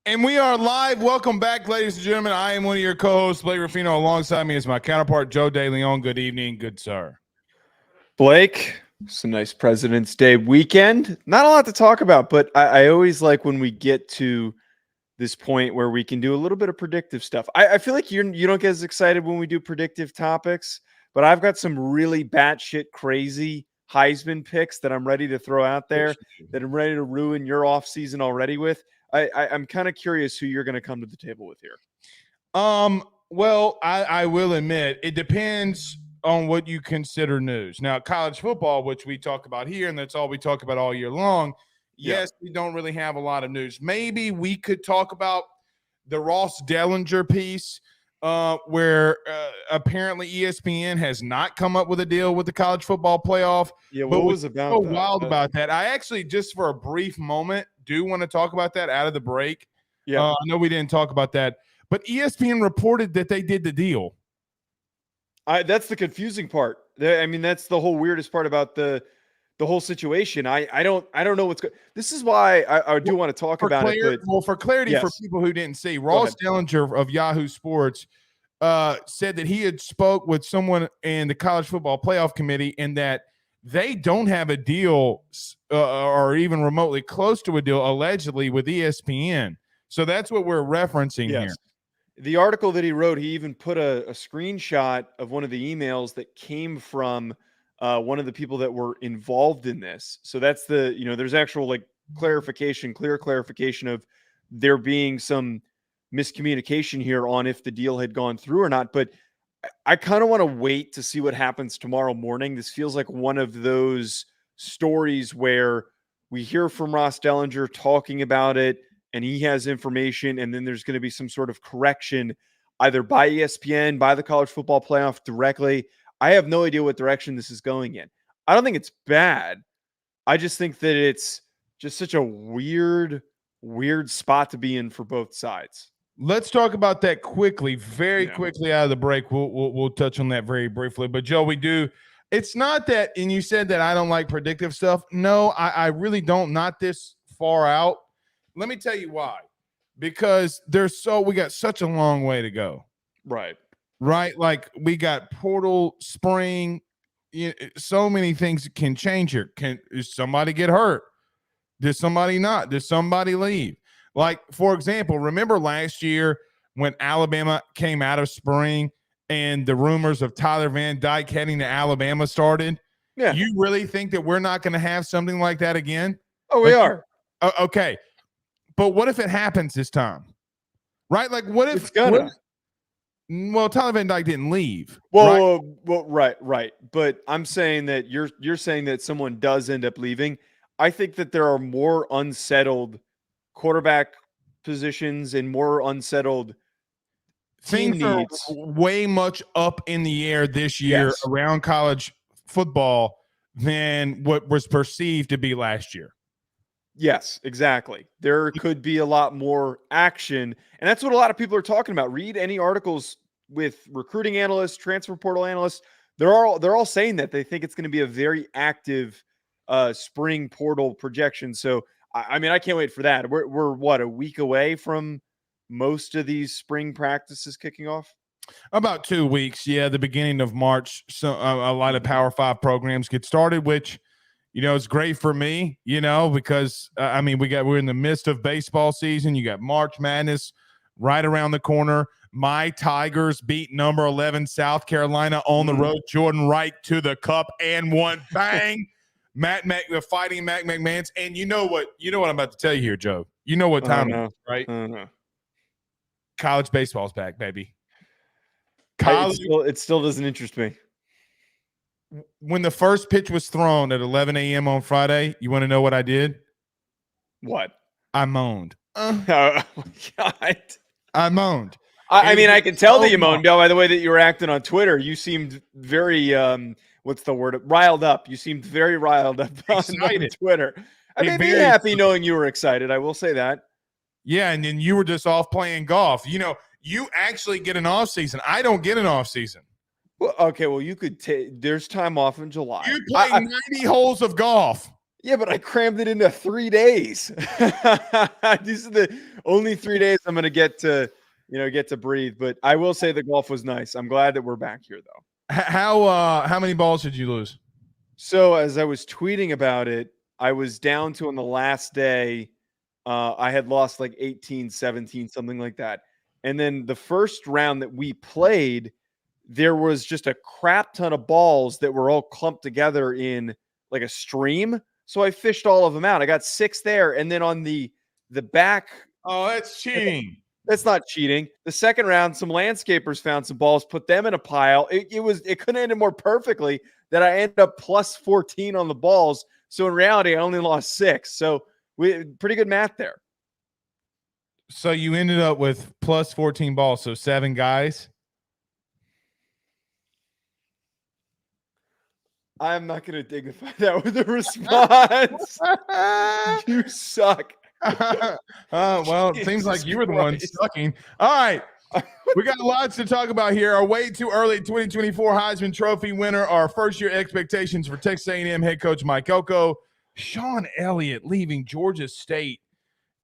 And we are live. Welcome back, ladies and gentlemen. I am one of your co-hosts, Blake Ruffino. Alongside me is my counterpart, Joe DeLeone. Good evening, good sir. Blake, it's a nice President's Day weekend. Not a lot to talk about, but I always like when we get to this point where we can do a little bit of predictive stuff. I feel like you don't get as excited when we do predictive topics, but I've got some really batshit crazy Heisman picks that I'm ready to throw out there that I'm ready to ruin your offseason already with. I'm kind of curious who you're going to come to the table with here. Well, I will admit it depends on what you consider news. Now, college football, which we talk about here, and that's all we talk about all year long. Yes, we don't really have a lot of news. Maybe we could talk about the Ross Dellinger piece, where apparently ESPN has not come up with a deal with the college football playoff. Yeah, what was about so wild about that? I actually, just for a brief moment, do want to talk about that out of the break. Yeah, I know we didn't talk about that, but ESPN reported that they did the deal. That's the confusing part. I mean, that's the whole weirdest part about the whole situation. I don't know what's good. This is why I do want to talk about it. But for clarity, for people who didn't see, Ross Dellinger of Yahoo Sports said that he had spoke with someone in the college football playoff committee and that they don't have a deal or even remotely close to a deal, allegedly, with ESPN. So that's what we're referencing here. The article that he wrote, he even put a screenshot of one of the emails that came from one of the people that were involved in this. So that's there's actual clear clarification of there being some miscommunication here on if the deal had gone through or not. But I kind of want to wait to see what happens tomorrow morning. This feels like one of those stories where we hear from Ross Dellinger talking about it and he has information, and then there's going to be some sort of correction either by ESPN, by the college football playoff directly. I have no idea what direction this is going in. I don't think it's bad. I just think that it's just such a weird spot to be in for both sides. Let's talk about that quickly, very quickly out of the break. We'll touch on that very briefly. But Joe, we do. It's not that, and you said that I don't like predictive stuff. No, I really don't. Not this far out. Let me tell you why. Because we got such a long way to go. Right. Like we got portal, spring, so many things can change here. Does somebody get hurt? Does somebody not? Does somebody leave? Like, for example, remember last year when Alabama came out of spring and the rumors of Tyler Van Dyke heading to Alabama started? Yeah. You really think that we're not going to have something like that again? Oh, we are. Okay. But what if it happens this time? Right? Like, what if it's gonna? Well, Tyler Van Dyke didn't leave. Well, right. But I'm saying that you're saying that someone does end up leaving. I think that there are more unsettled quarterback positions and more unsettled things are way much up in the air this year around college football than what was perceived to be last year. Yes, exactly. There could be a lot more action, and that's what a lot of people are talking about. Read any articles with recruiting analysts, transfer portal analysts. They're all saying that they think it's going to be a very active spring portal projection. So, I mean, I can't wait for that. We're what, a week away from most of these spring practices kicking off? About 2 weeks, the beginning of March. So a lot of Power 5 programs get started, which it's great for me, because I mean, we're in the midst of baseball season. You got March Madness right around the corner. My Tigers beat number 11 South Carolina on the road. Jordan Wright to the cup and one. Bang. The fighting Mac McMahon's. And you know what I'm about to tell you here, Joe. You know what time it is, right? College baseball's back, baby. It still doesn't interest me. When the first pitch was thrown at 11 a.m. on Friday, you want to know what I did? What? I moaned. Oh, my God. I moaned. I mean, I can tell that you moaned, Bill, by the way that you were acting on Twitter. You seemed very, what's the word? Riled up. You seemed very riled up on Twitter. I made me happy knowing you were excited. I will say that. Yeah, and then you were just off playing golf. You actually get an off season. I don't get an off season. Well, okay, well, you could take – there's time off in July. You play 90 holes of golf. Yeah, but I crammed it into 3 days. These are the only 3 days I'm gonna get to, get to breathe. But I will say the golf was nice. I'm glad that we're back here though. How many balls did you lose? So as I was tweeting about it, I was down to on the last day, I had lost like 18, 17, something like that. And then the first round that we played, there was just a crap ton of balls that were all clumped together in like a stream. So I fished all of them out. I got 6 there. And then on the back. Oh, that's cheating. That's not cheating. The second round, some landscapers found some balls, put them in a pile. It couldn't end more perfectly that I ended up plus 14 on the balls. So in reality, I only lost 6. So pretty good math there. So you ended up with plus 14 balls. So 7 guys. I'm not going to dignify that with a response. You suck. Well, it seems like you were the one sucking. All right. We got lots to talk about here. Our way too early 2024 Heisman Trophy winner, our first-year expectations for Texas A&M head coach Mike Elko, Shawn Elliot leaving Georgia State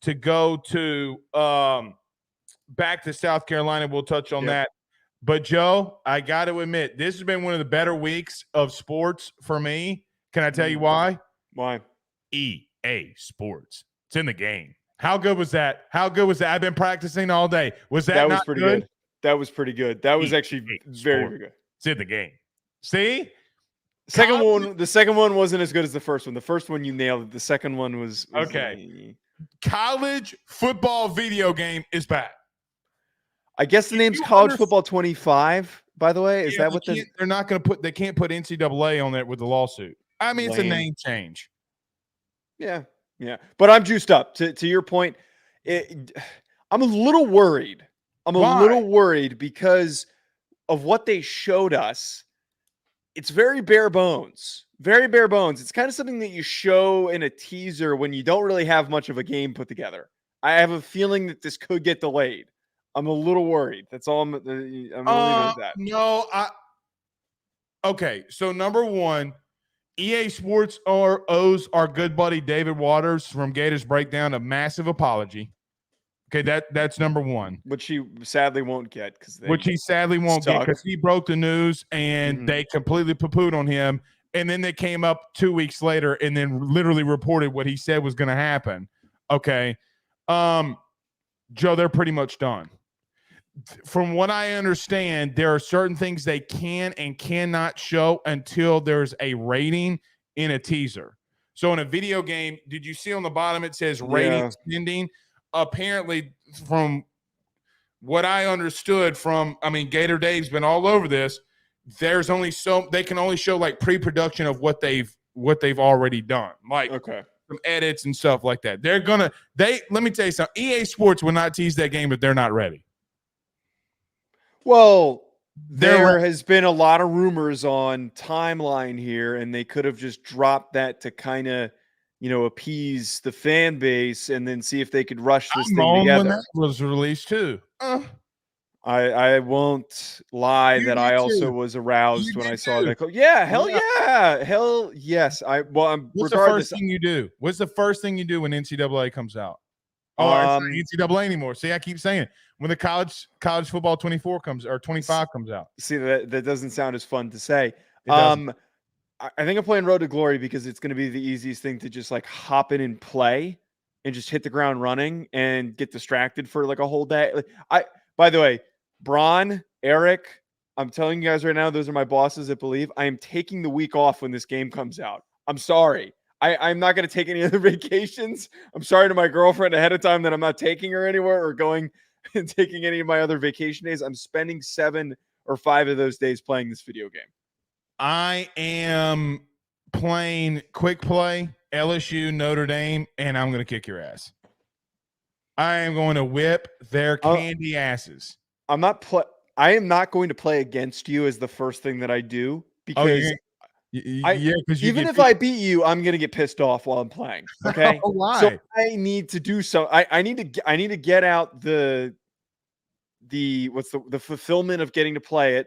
to go to back to South Carolina. We'll touch on that. But, Joe, I got to admit, this has been one of the better weeks of sports for me. Can I tell you why? Why? EA Sports. It's in the game. How good was that? How good was that? I've been practicing all day. Was that was not pretty good? That was pretty good. That was actually very, very good. It's in the game. See? The second one wasn't as good as the first one. The first one you nailed it. The second one was okay. College football video game is back. I guess the name's College Football 25, by the way. Is that what they're not going to put? They can't put NCAA on there with the lawsuit. I mean, it's a name change. Yeah. Yeah. But I'm juiced up. To your point, I'm a little worried. I'm a little worried because of what they showed us. It's very bare bones. Very bare bones. It's kind of something that you show in a teaser when you don't really have much of a game put together. I have a feeling that this could get delayed. I'm a little worried. That's all I'm going to leave it at that. No, okay. So number one, EA Sports owes our good buddy David Waters from Gators Breakdown a massive apology. Okay, that's number one. Which he sadly won't get because he broke the news and they completely poo-pooed on him. And then they came up 2 weeks later and then literally reported what he said was going to happen. Okay. Joe, they're pretty much done. From what I understand, there are certain things they can and cannot show until there's a rating in a teaser. So in a video game, did you see on the bottom it says ratings pending? Apparently, from what I understood Gator Dave's been all over this. There's only they can only show like pre-production of what they've already done, like some edits and stuff like that. Let me tell you something. EA Sports will not tease that game if they're not ready. Well, there has been a lot of rumors on timeline here, and they could have just dropped that to kind of, appease the fan base and then see if they could rush this thing together. When that was released too. I won't lie that I also was aroused when I saw that. Yeah, hell yes. What's the first thing you do? What's the first thing you do when NCAA comes out? Oh, it's not NCAA anymore. See, I keep saying it. When the college football 24 comes or 25 comes out. See, that doesn't sound as fun to say. I think I'm playing Road to Glory because it's going to be the easiest thing to just like hop in and play and just hit the ground running and get distracted for like a whole day. By the way, Braun, Eric, I'm telling you guys right now, those are my bosses at Believe. I am taking the week off when this game comes out. I'm sorry. I'm not going to take any other vacations. I'm sorry to my girlfriend ahead of time that I'm not taking her anywhere or going and taking any of my other vacation days. I'm spending 7 or 5 of those days playing this video game. I am playing quick play, LSU, Notre Dame, and I'm going to kick your ass. I am going to whip their candy asses. I am not going to play against you as the first thing that I do because even if I beat you, I'm going to get pissed off while I'm playing. Okay. Why? So I need to do so. I need to get out the fulfillment of getting to play it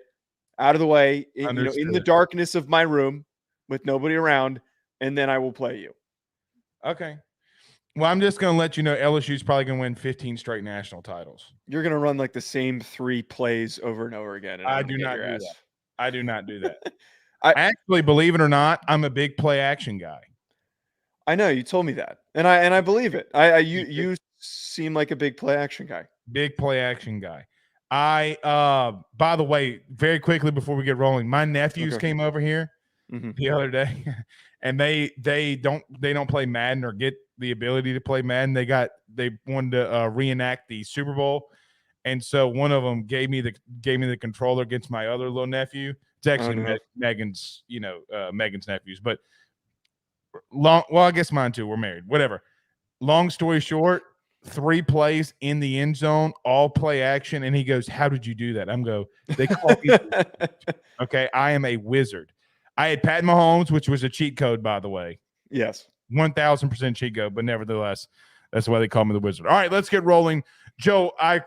out of the way in the darkness of my room with nobody around, and then I will play you. Okay. Well, I'm just going to let you know LSU's probably going to win 15 straight national titles. You're going to run like the same 3 plays over and over again. And I I'm do gonna get not your do ass. that. I do not do that. I Actually, believe it or not, I'm a big play action guy. I know you told me that, and I believe it. You seem like a big play action guy. Big play action guy. By the way, very quickly before we get rolling, my nephews came over here the other day, and they don't play Madden or get the ability to play Madden. They wanted to reenact the Super Bowl, and so one of them gave me the controller against my other little nephew. It's actually Megan's nephews, but I guess mine too. We're married. Whatever. Long story short, 3 plays in the end zone, all play action, and he goes, "How did you do that?" They call me. Okay, I am a wizard. I had Pat Mahomes, which was a cheat code, by the way. Yes. 1,000% cheat code, but nevertheless, that's why they call me the wizard. All right, let's get rolling. Joe, I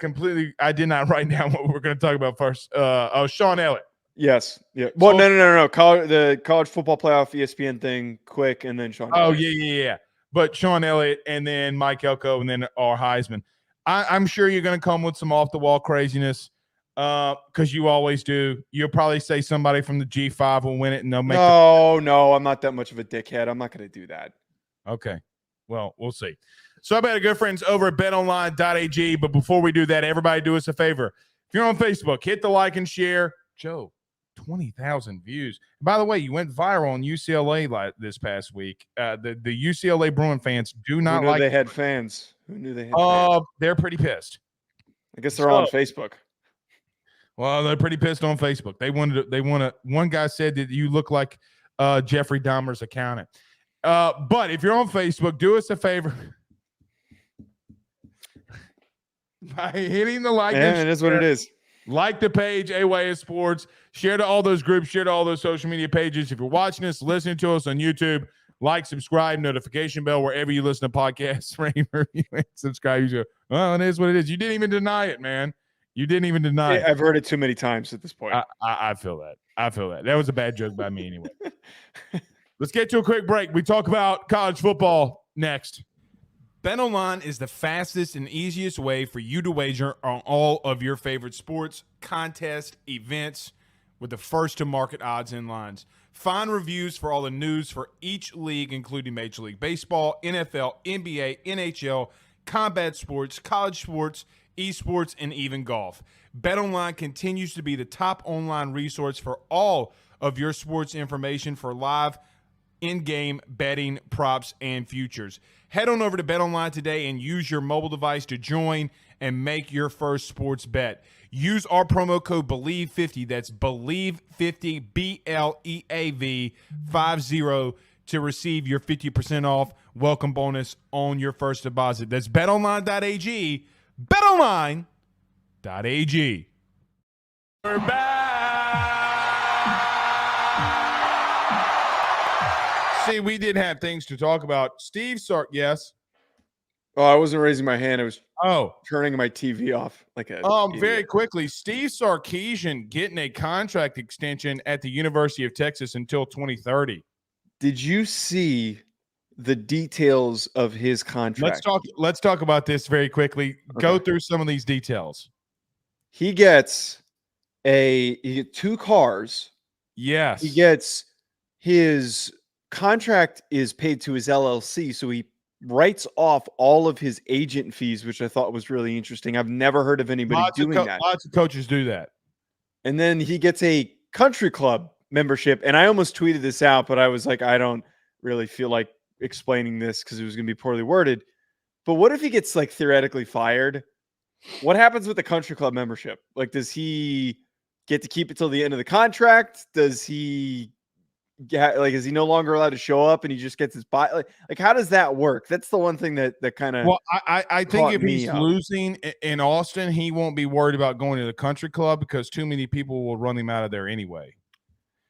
did not write down what we're going to talk about first. Shawn Elliot. Yes. Yeah. Well, no. The college football playoff ESPN thing, quick, and then Shawn. Oh, yeah. But Shawn Elliot and then Mike Elko and then our Heisman. I'm sure you're going to come with some off-the-wall craziness because you always do. You'll probably say somebody from the G5 will win it and they'll make No, I'm not that much of a dickhead. I'm not going to do that. Okay. Well, we'll see. So I've got good friends over at betonline.ag, but before we do that, everybody do us a favor. If you're on Facebook, hit the like and share. Joe, 20,000 views. By the way, you went viral on UCLA this past week. The UCLA Bruin fans do not like. They had fans. Who knew they had fans? They're pretty pissed. I guess they're on Facebook. Well, they're pretty pissed on Facebook. They want. One guy said that you look like Jeffrey Dahmer's accountant. But if you're on Facebook, do us a favor by hitting the like. Yeah, it is what it is. Like the page, AYS Sports. Share to all those groups. Share to all those social media pages. If you're watching us, listening to us on YouTube, like, subscribe, notification bell wherever you listen to podcasts. Review, and subscribe. You go, well, it is what it is. You didn't even deny it, man. You didn't even deny it. I've heard it too many times at this point. I feel that. That was a bad joke by me anyway. Let's get to a quick break. We talk about college football next. BetOnline is the fastest and easiest way for you to wager on all of your favorite sports, contests, events with the first-to-market odds and lines. Find reviews for all the news for each league, including Major League Baseball, NFL, NBA, NHL, combat sports, college sports, esports, and even golf. BetOnline continues to be the top online resource for all of your sports information for live in-game betting, props, and futures. Head on over to BetOnline today and use your mobile device to join and make your first sports bet. Use our promo code BELIEVE50, that's BELIEVE50, BLEAV 50, to receive your 50% off welcome bonus on your first deposit. That's betonline.ag, betonline.ag. We're back. See, we did have things to talk about. Steve Sark, yes. Oh, I wasn't raising my hand. I was turning my TV off like a very quickly. Steve Sarkisian getting a contract extension at the University of Texas until 2030. Did you see the details of his contract? Let's talk about this very quickly. Okay. Go through some of these details. He gets 2 cars. Yes. He gets his contract is paid to his LLC, so he writes off all of his agent fees, which I thought was really interesting. I've never heard of anybody doing that. Lots of coaches do that. And then he gets a country club membership, and I almost tweeted this out, but I was like, I don't really feel like explaining this because it was going to be poorly worded. But what if he gets like theoretically fired? What happens with the country club membership? Like, does he get to keep it till the end of the contract? Does he is he no longer allowed to show up and he just gets his buy? Like how does that work? That's the one thing that kind of. Well, I think if he's losing in Austin, he won't be worried about going to the country club because too many people will run him out of there anyway.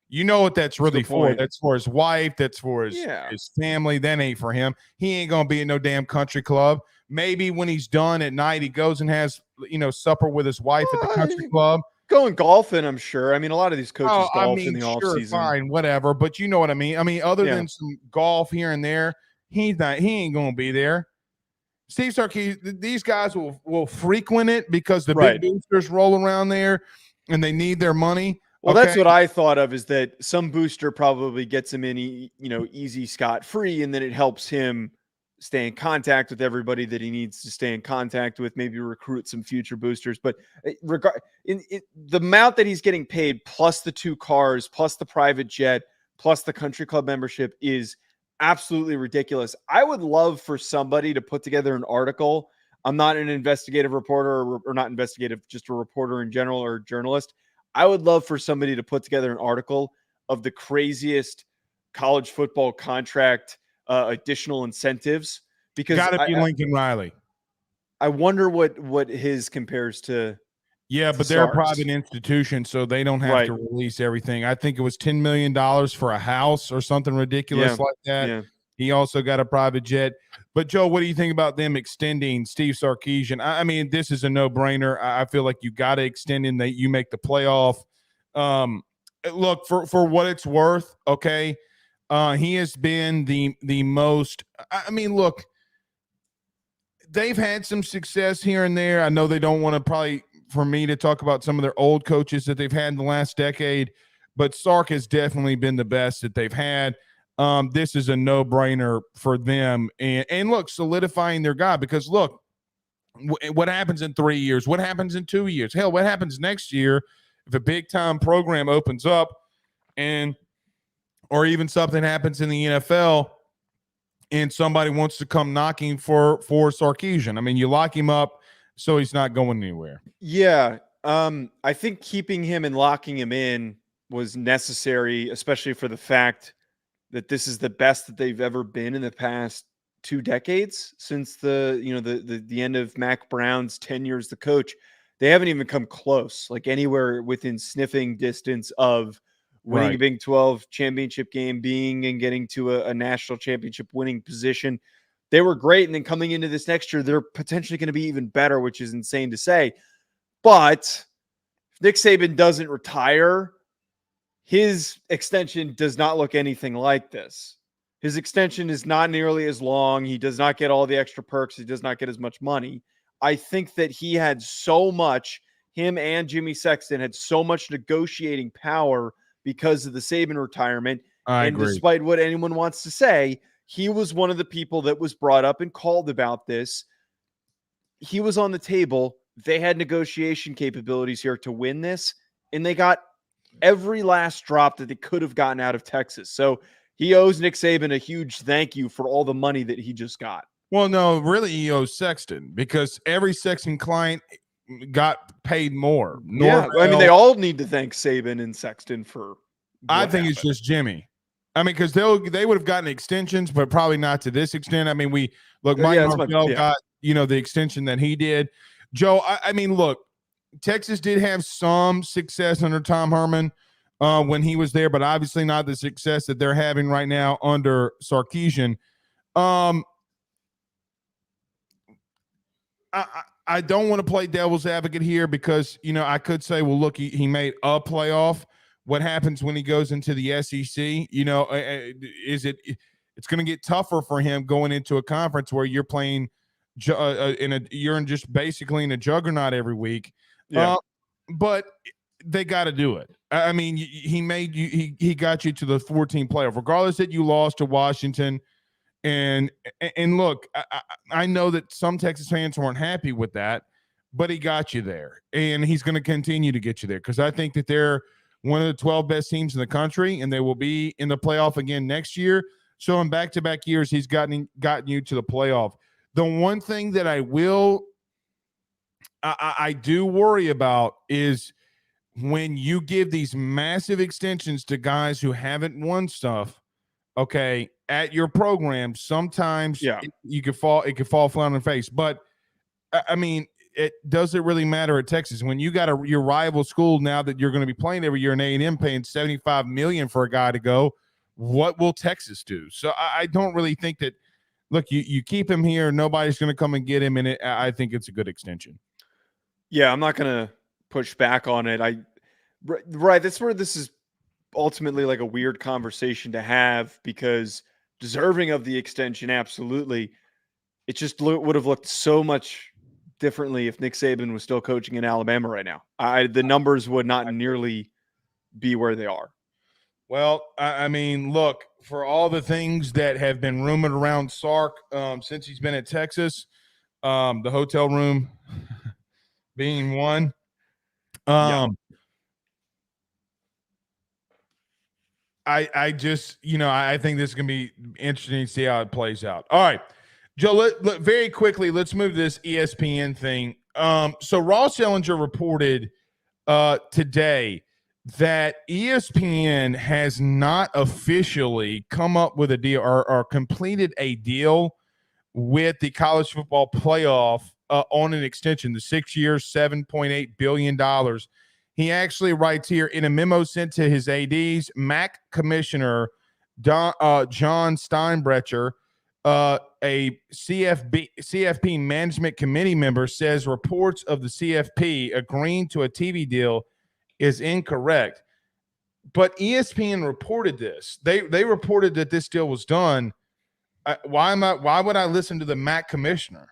You know what that's really for? That's for his wife. That's for his family. That ain't for him. He ain't gonna be at no damn country club. Maybe when he's done at night, he goes and has supper with his wife at the country club. Going golfing, I'm sure. I mean, a lot of these coaches golf in the off season. Fine, whatever. But you know what I mean. I mean, other than some golf here and there, He ain't going to be there. Steve Sarkisian, these guys will frequent it because the big boosters roll around there and they need their money. Well, that's what I thought of, is that some booster probably gets him in, easy scot-free, and then it helps him stay in contact with everybody that he needs to stay in contact with, maybe recruit some future boosters. But the amount that he's getting paid, plus the 2 cars, plus the private jet, plus the country club membership, is absolutely ridiculous. I would love for somebody to put together an article. I'm not an investigative reporter, or not investigative, just a reporter in general, or a journalist. I would love for somebody to put together an article of the craziest college football contract additional incentives, because got to be Lincoln Riley. I wonder what his compares to. Yeah, but they're a private institution, so they don't have to release everything. I think it was $10 million for a house or something ridiculous like that. Yeah. He also got a private jet. But, Joe, what do you think about them extending Steve Sarkisian? I mean, this is a no-brainer. I feel like you got to extend him, that you make the playoff. Look, for what it's worth, okay, he has been the most – I mean, look, they've had some success here and there. I know they don't want to probably – for me to talk about some of their old coaches that they've had in the last decade, but Sark has definitely been the best that they've had. This is a no-brainer for them. And look, solidifying their guy, because look, what happens in 3 years? What happens in 2 years? Hell, what happens next year if a big-time program opens up or even something happens in the NFL and somebody wants to come knocking for Sarkisian? I mean, you lock him up so he's not going anywhere. Yeah. I think keeping him and locking him in was necessary, especially for the fact that this is the best that they've ever been in the past 2 decades, since the end of Mac Brown's tenure as the coach. They haven't even come close, like anywhere within sniffing distance of winning a Big 12 championship game, being and getting to a national championship winning position. They were great. And then coming into this next year, they're potentially going to be even better, which is insane to say. But if Nick Saban doesn't retire, his extension does not look anything like this. His extension is not nearly as long. He does not get all the extra perks. He does not get as much money. I think that he had so much, him and Jimmy Sexton had so much negotiating power because of the Saban retirement. I agree. Despite what anyone wants to say, he was one of the people that was brought up and called about this. He was on the table. They had negotiation capabilities here to win this, and they got every last drop that they could have gotten out of Texas. So he owes Nick Saban a huge thank you for all the money that he just got. Well, no, really he owes Sexton, because every Sexton client got paid more. Yeah, I mean, they all need to thank Saban and Sexton for I think it's just Jimmy. I mean, because they would have gotten extensions, but probably not to this extent. I mean, Mike Martell got, the extension that he did. Joe, I mean, look, Texas did have some success under Tom Herman when he was there, but obviously not the success that they're having right now under Sarkisian. I don't want to play devil's advocate here, because, I could say, well, look, he made a playoff. What happens when he goes into the SEC? It's going to get tougher for him going into a conference where you're playing you're just basically in a juggernaut every week. Yeah. But they got to do it. I mean, he got you to the 14 playoff, regardless that you lost to Washington. And look, I know that some Texas fans weren't happy with that, but he got you there, and he's going to continue to get you there, because I think that they're one of the 12 best teams in the country, and they will be in the playoff again next year. So in back-to-back years, he's gotten you to the playoff. The one thing that I do worry about is when you give these massive extensions to guys who haven't won stuff, okay, at your program, sometimes it could fall flat on their face. But I mean, does it really matter at Texas when you got your rival school now that you're going to be playing every year in A&M paying $75 million for a guy to go? What will Texas do? So I don't really think that. Look, you keep him here, nobody's going to come and get him, and I think it's a good extension. Yeah, I'm not going to push back on it. That's where this is ultimately like a weird conversation to have, because deserving of the extension, absolutely. It just would have looked so much differently if Nick Saban was still coaching in Alabama right now. The numbers would not nearly be where they are. Well, I mean, look, for all the things that have been rumored around Sark since he's been at Texas, the hotel room being one. I just, I think this is going to be interesting to see how it plays out. All right, Joe, very quickly, let's move to this ESPN thing. So Ross Ellinger reported today that ESPN has not officially come up with a deal or completed a deal with the college football playoff on an extension, the 6 years, $7.8 billion. He actually writes here in a memo sent to his ADs, MAC Commissioner John Steinbrecher, a CFP Management Committee member, says reports of the CFP agreeing to a TV deal is incorrect. But ESPN reported this. They reported that this deal was done. Why would I listen to the MAC commissioner?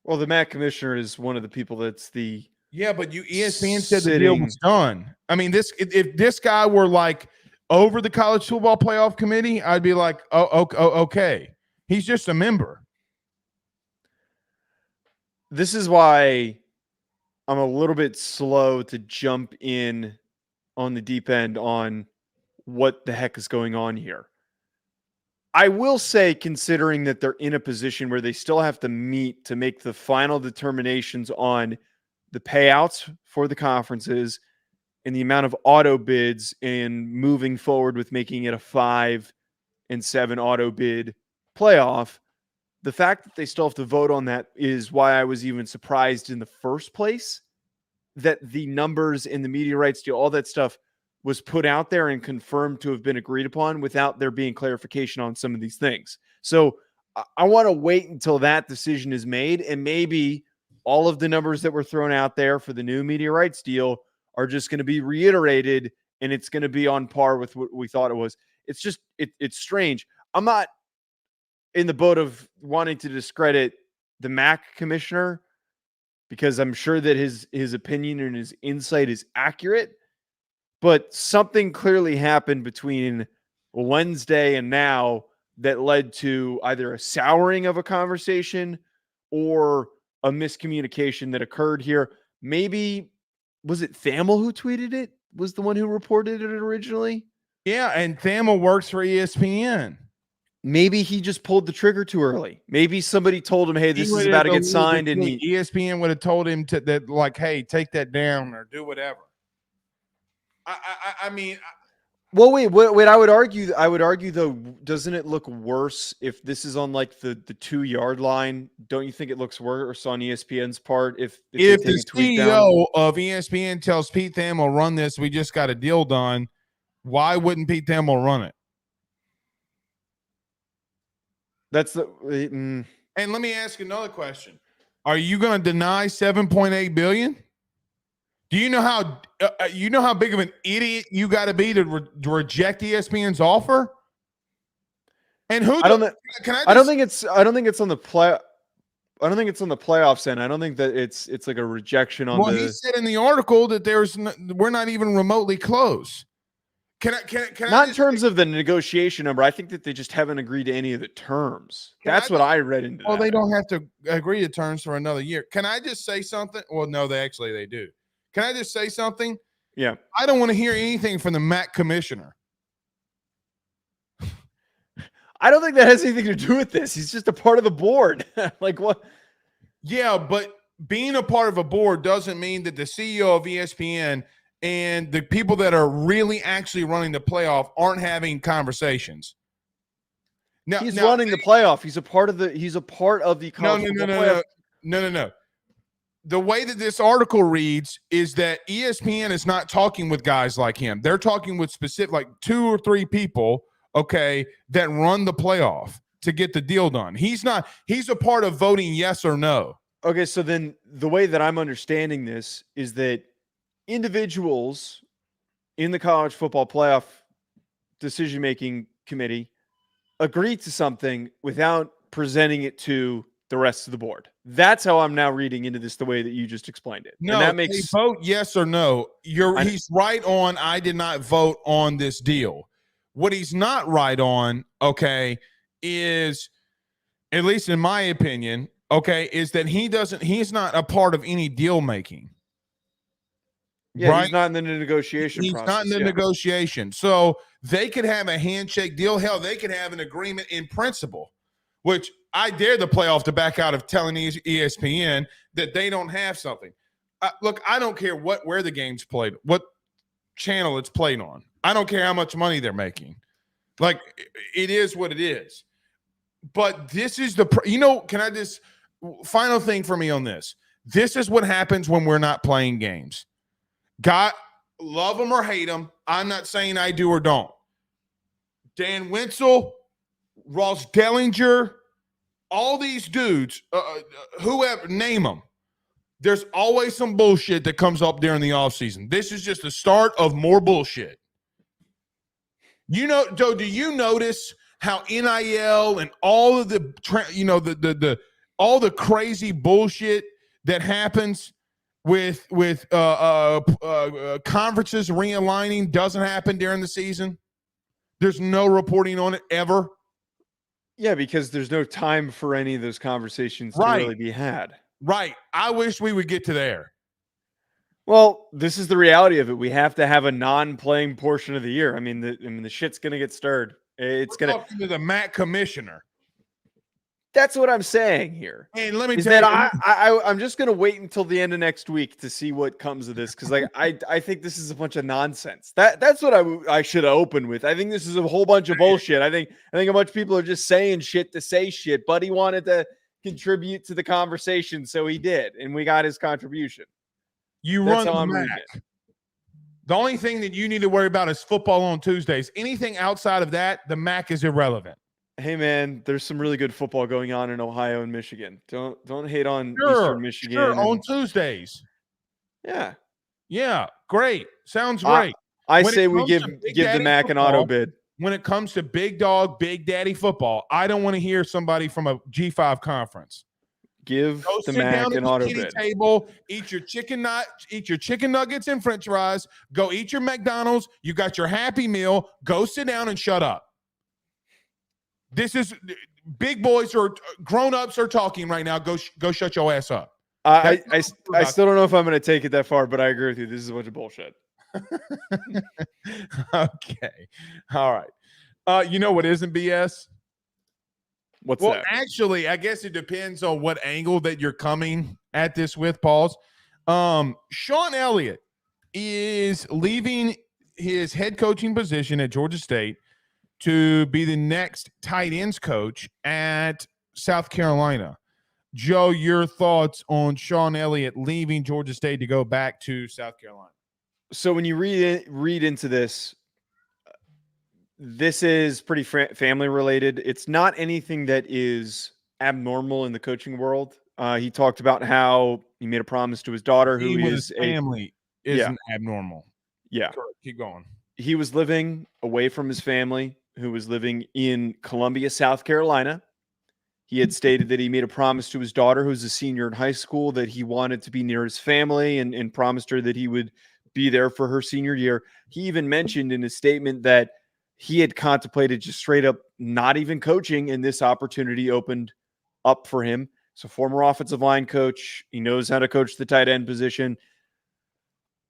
Well, the MAC commissioner is one of the people that's the but ESPN said the deal was done. I mean, if this guy were like over the college football playoff committee, I'd be like, okay. He's just a member. This is why I'm a little bit slow to jump in on the deep end on what the heck is going on here. I will say, considering that they're in a position where they still have to meet to make the final determinations on the payouts for the conferences and the amount of auto bids and moving forward with making it a 5 and 7 auto bid playoff, the fact that they still have to vote on that is why I was even surprised in the first place that the numbers in the media rights deal, all that stuff was put out there and confirmed to have been agreed upon without there being clarification on some of these things. So I want to wait until that decision is made, and maybe all of the numbers that were thrown out there for the new media rights deal are just going to be reiterated, and it's going to be on par with what we thought it was. It's just, it's strange. I'm not in the boat of wanting to discredit the MAC commissioner because I'm sure that his opinion and his insight is accurate, but something clearly happened between Wednesday and now that led to either a souring of a conversation or a miscommunication that occurred here. Maybe, was it Thamel who tweeted it? Was the one who reported it originally? Yeah, and Thamel works for ESPN. Maybe he just pulled the trigger too early. Maybe somebody told him, hey, this is about to get signed. And ESPN would have told him that, like, hey, take that down or do whatever. I mean, well, wait. I would argue though, doesn't it look worse if this is on like the 2-yard line? Don't you think it looks worse on ESPN's part if the CEO of ESPN tells Pete Thamel, run this, we just got a deal done? Why wouldn't Pete Thamel run it? That's the. And let me ask another question: are you going to deny $7.8 billion? Do you know how big of an idiot you got to be to reject ESPN's offer? And who? I don't think it's on the play. I don't think it's on the playoffs end. I don't think that it's like a rejection on. Well, he said in the article that we're not even remotely close. Can I not in terms of the negotiation number. I think that they just haven't agreed to any of the terms. That's what I read into. Well, they don't have to agree to terms for another year. Can I just say something? Well, no, they do. Can I just say something? Yeah. I don't want to hear anything from the MAC commissioner. I don't think that has anything to do with this. He's just a part of the board. Like what? Yeah, but being a part of a board doesn't mean that the CEO of ESPN and the people that are really actually running the playoff aren't having conversations. Now, he's running the playoff. He's a part of the college football playoff. No. The way that this article reads is that ESPN is not talking with guys like him. They're talking with specific, like 2 or 3 people, okay, that run the playoff to get the deal done. He's a part of voting yes or no. Okay, so then the way that I'm understanding this is that individuals in the college football playoff decision-making committee agree to something without presenting it to the rest of the board. That's how I'm now reading into this the way that you just explained it. No, and that they makes vote yes or no. He's right on. I did not vote on this deal. What he's not right on, okay, is, at least in my opinion, okay, is that he's not a part of any deal making. Yeah, right? he's not in the negotiation He's process. not in the negotiation. So they could have a handshake deal. Hell, they could have an agreement in principle, which I dare the playoff to back out of telling ESPN that they don't have something. Look, I don't care where the game's played, what channel it's played on. I don't care how much money they're making. Like, it is what it is. But this is can I just, final thing for me on this. This is what happens when we're not playing games. God, love them or hate them. I'm not saying I do or don't. Dan Wenzel, Ross Dellinger, all these dudes, whoever, name them. There's always some bullshit that comes up during the offseason. This is just the start of more bullshit. Joe, do you notice how NIL and all of the all the crazy bullshit that happens with conferences realigning doesn't happen during the season? There's no reporting on it ever. Yeah, because there's no time for any of those conversations to really be had. Right. I wish we would get to there. Well, this is the reality of it. We have to have a non-playing portion of the year. I mean, the shit's going to get stirred. We're talking to the MAC commissioner. That's what I'm saying here. And let me tell you, I'm just going to wait until the end of next week to see what comes of this, because I think this is a bunch of nonsense. That's what I should have opened with. I think this is a whole bunch of bullshit. I think a bunch of people are just saying shit to say shit. Buddy wanted to contribute to the conversation, so he did, and we got his contribution. That's run the MAC. The only thing that you need to worry about is football on Tuesdays. Anything outside of that, the MAC is irrelevant. Hey man, there's some really good football going on in Ohio and Michigan. Don't hate on Eastern Michigan. Sure, on Tuesdays. Yeah, great. Sounds great. I say we give the MAC an auto bid. When it comes to big dog, big daddy football, I don't want to hear somebody from a G5 conference. Give the MAC an auto bid. Table, eat your chicken nuggets and French fries. Go eat your McDonald's. You got your Happy Meal. Go sit down and shut up. This is big boys or grown-ups are talking right now. Go shut your ass up. I still don't know if I'm going to take it that far, but I agree with you. This is a bunch of bullshit. Okay. All right. You know what isn't BS? What's that? Actually, I guess it depends on what angle that you're coming at this with, Pauls. Shawn Elliot is leaving his head coaching position at Georgia State to be the next tight ends coach at South Carolina. Joe, your thoughts on Shawn Elliott leaving Georgia State to go back to South Carolina? So when you read into this, this is pretty family related. It's not anything that is abnormal in the coaching world. He talked about how he made a promise to his daughter, who is family isn't abnormal. Yeah. Keep going. He was living away from his family, who was living in Columbia, South Carolina. He had stated that he made a promise to his daughter, who's a senior in high school, that he wanted to be near his family and promised her that he would be there for her senior year. He even mentioned in his statement that he had contemplated just straight up not even coaching, and this opportunity opened up for him. So former offensive line coach, he knows how to coach the tight end position.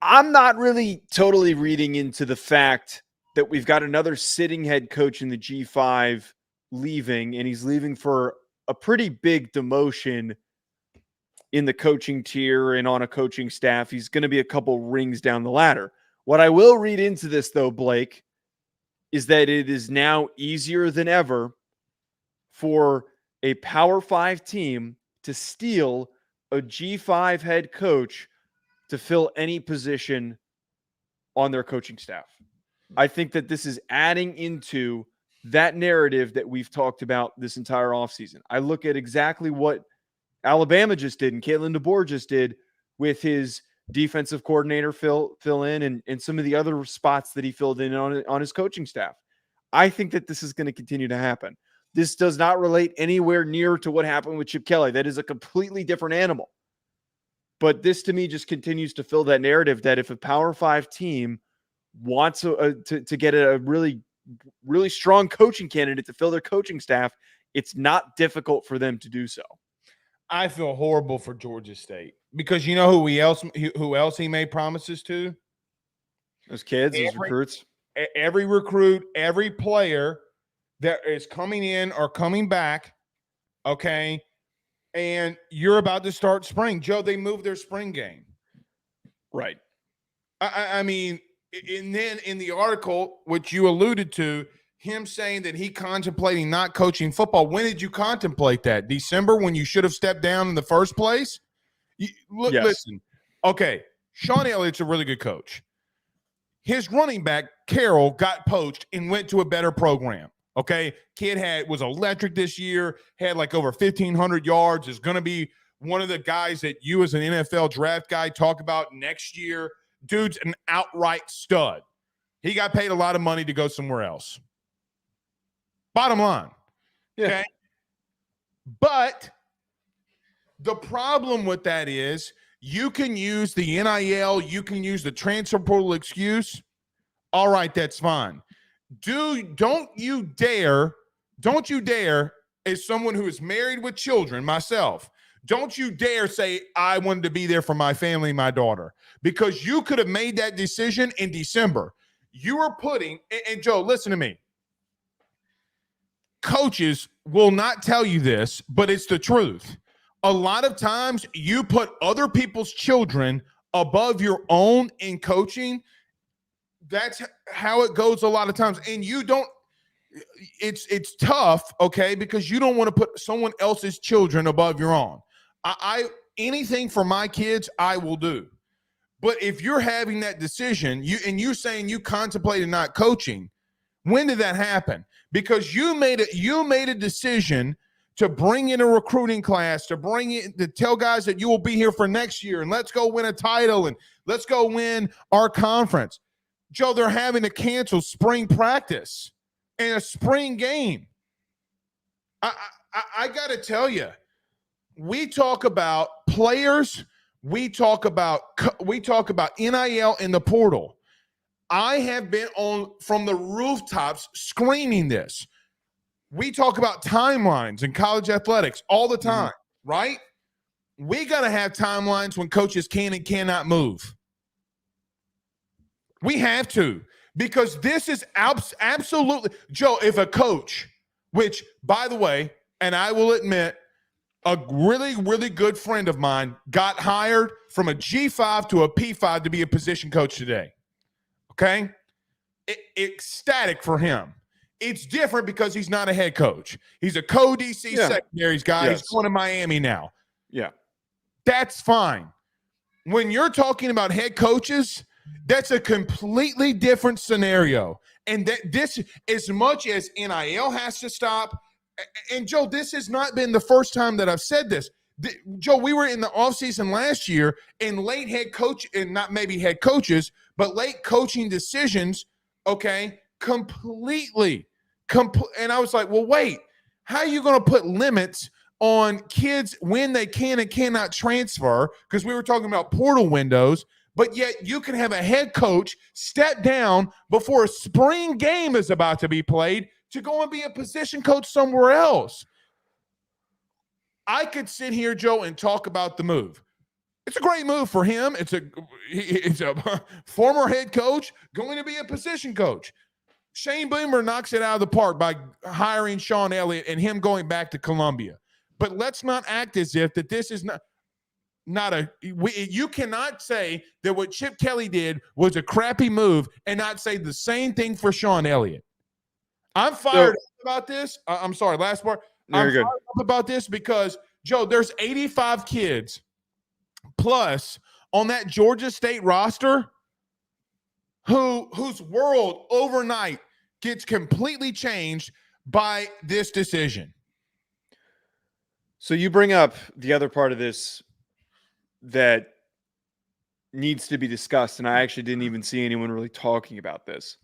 I'm not really totally reading into the fact that we've got another sitting head coach in the G5 leaving, and he's leaving for a pretty big demotion in the coaching tier and on a coaching staff. He's going to be a couple rings down the ladder. What I will read into this, though, Blake, is that it is now easier than ever for a Power 5 team to steal a G5 head coach to fill any position on their coaching staff. I think that this is adding into that narrative that we've talked about this entire offseason. I look at exactly what Alabama just did and Kalen DeBoer just did with his defensive coordinator fill in and some of the other spots that he filled in on his coaching staff. I think that this is going to continue to happen. This does not relate anywhere near to what happened with Chip Kelly. That is a completely different animal. But this to me just continues to fill that narrative that if a Power 5 team wants to get a really, really strong coaching candidate to fill their coaching staff, it's not difficult for them to do so. I feel horrible for Georgia State because you know who else he made promises to? Those kids, those recruits. Every recruit, every player that is coming in or coming back, okay? And you're about to start spring. Joe, they moved their spring game. Right. I mean, and then in the article, which you alluded to, him saying that he contemplating not coaching football. When did you contemplate that? December, when you should have stepped down in the first place? Yes. Listen, okay, Shawn Elliott's a really good coach. His running back, Carroll, got poached and went to a better program. Okay, kid was electric this year, had like over 1,500 yards, is going to be one of the guys that you as an NFL draft guy talk about next year. Dude's an outright stud. He got paid a lot of money to go somewhere else. Bottom line. Okay. Yeah. But the problem with that is you can use the NIL, you can use the transfer portal excuse. All right, that's fine. Don't you dare, as someone who is married with children, myself, don't you dare say I wanted to be there for my family, my daughter, because you could have made that decision in December. You are putting, and Joe, listen to me. Coaches will not tell you this, but it's the truth. A lot of times you put other people's children above your own in coaching. That's how it goes a lot of times. And you don't, it's tough, okay, because you don't want to put someone else's children above your own. Anything for my kids, I will do. But if you're having that decision, you're saying you contemplated not coaching, when did that happen? Because you made a decision to bring in a recruiting class, to tell guys that you will be here for next year and let's go win a title and let's go win our conference. Joe, they're having to cancel spring practice and a spring game. I got to tell you, we talk about players, we talk about NIL in the portal. I have been from the rooftops screaming this. We talk about timelines in college athletics all the time, right? We got to have timelines when coaches can and cannot move. We have to, because this is absolutely, Joe, if a coach, which, by the way, and I will admit, a really, really good friend of mine got hired from a G5 to a P5 to be a position coach today. Okay? Ecstatic for him. It's different because he's not a head coach. He's a co-DC secondaries guy. Yes. He's going to Miami now. Yeah. That's fine. When you're talking about head coaches, that's a completely different scenario. And that this, as much as NIL has to stop, and Joe, this has not been the first time that I've said this. Joe, we were in the offseason last year and late head coach, and not maybe head coaches, but late coaching decisions, okay, completely. And I was like, well, wait, how are you going to put limits on kids when they can and cannot transfer? Because we were talking about portal windows, but yet you can have a head coach step down before a spring game is about to be played to go and be a position coach somewhere else. I could sit here, Joe, and talk about the move. It's a great move for him. It's a former head coach going to be a position coach. Shane Beamer knocks it out of the park by hiring Shawn Elliot and him going back to Columbia. But let's not act as if that this is you cannot say that what Chip Kelly did was a crappy move and not say the same thing for Shawn Elliot. I'm fired up about this. I'm sorry, last part. I'm fired up about this because, Joe, there's 85 kids plus on that Georgia State roster whose world overnight gets completely changed by this decision. So you bring up the other part of this that needs to be discussed, and I actually didn't even see anyone really talking about this.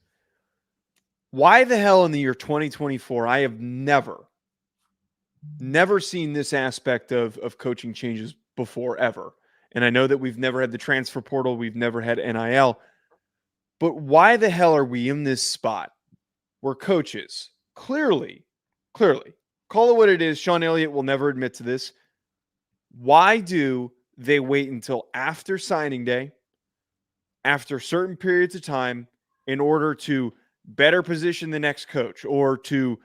Why the hell in the year 2024, I have never seen this aspect of coaching changes before, ever. And I know that we've never had the transfer portal. We've never had NIL. But why the hell are we in this spot where coaches clearly, call it what it is. Shawn Elliot will never admit to this. Why do they wait until after signing day, after certain periods of time, in order to better position the next coach, or to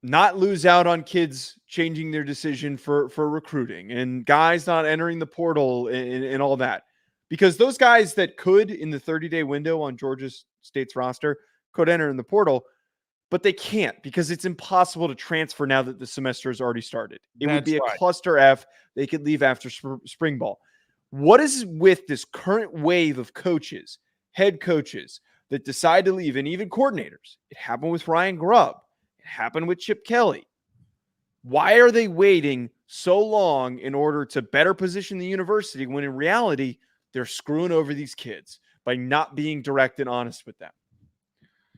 not lose out on kids changing their decision for recruiting and guys not entering the portal and all that? Because those guys that could, in the 30-day window on Georgia State's roster, could enter in the portal, but they can't because it's impossible to transfer now that the semester has already started. It would be a cluster F. They could leave after spring ball. What is with this current wave of coaches, head coaches, that decide to leave, and even coordinators? It happened with Ryan Grubb. It happened with Chip Kelly. Why are they waiting so long in order to better position the university when in reality they're screwing over these kids by not being direct and honest with them?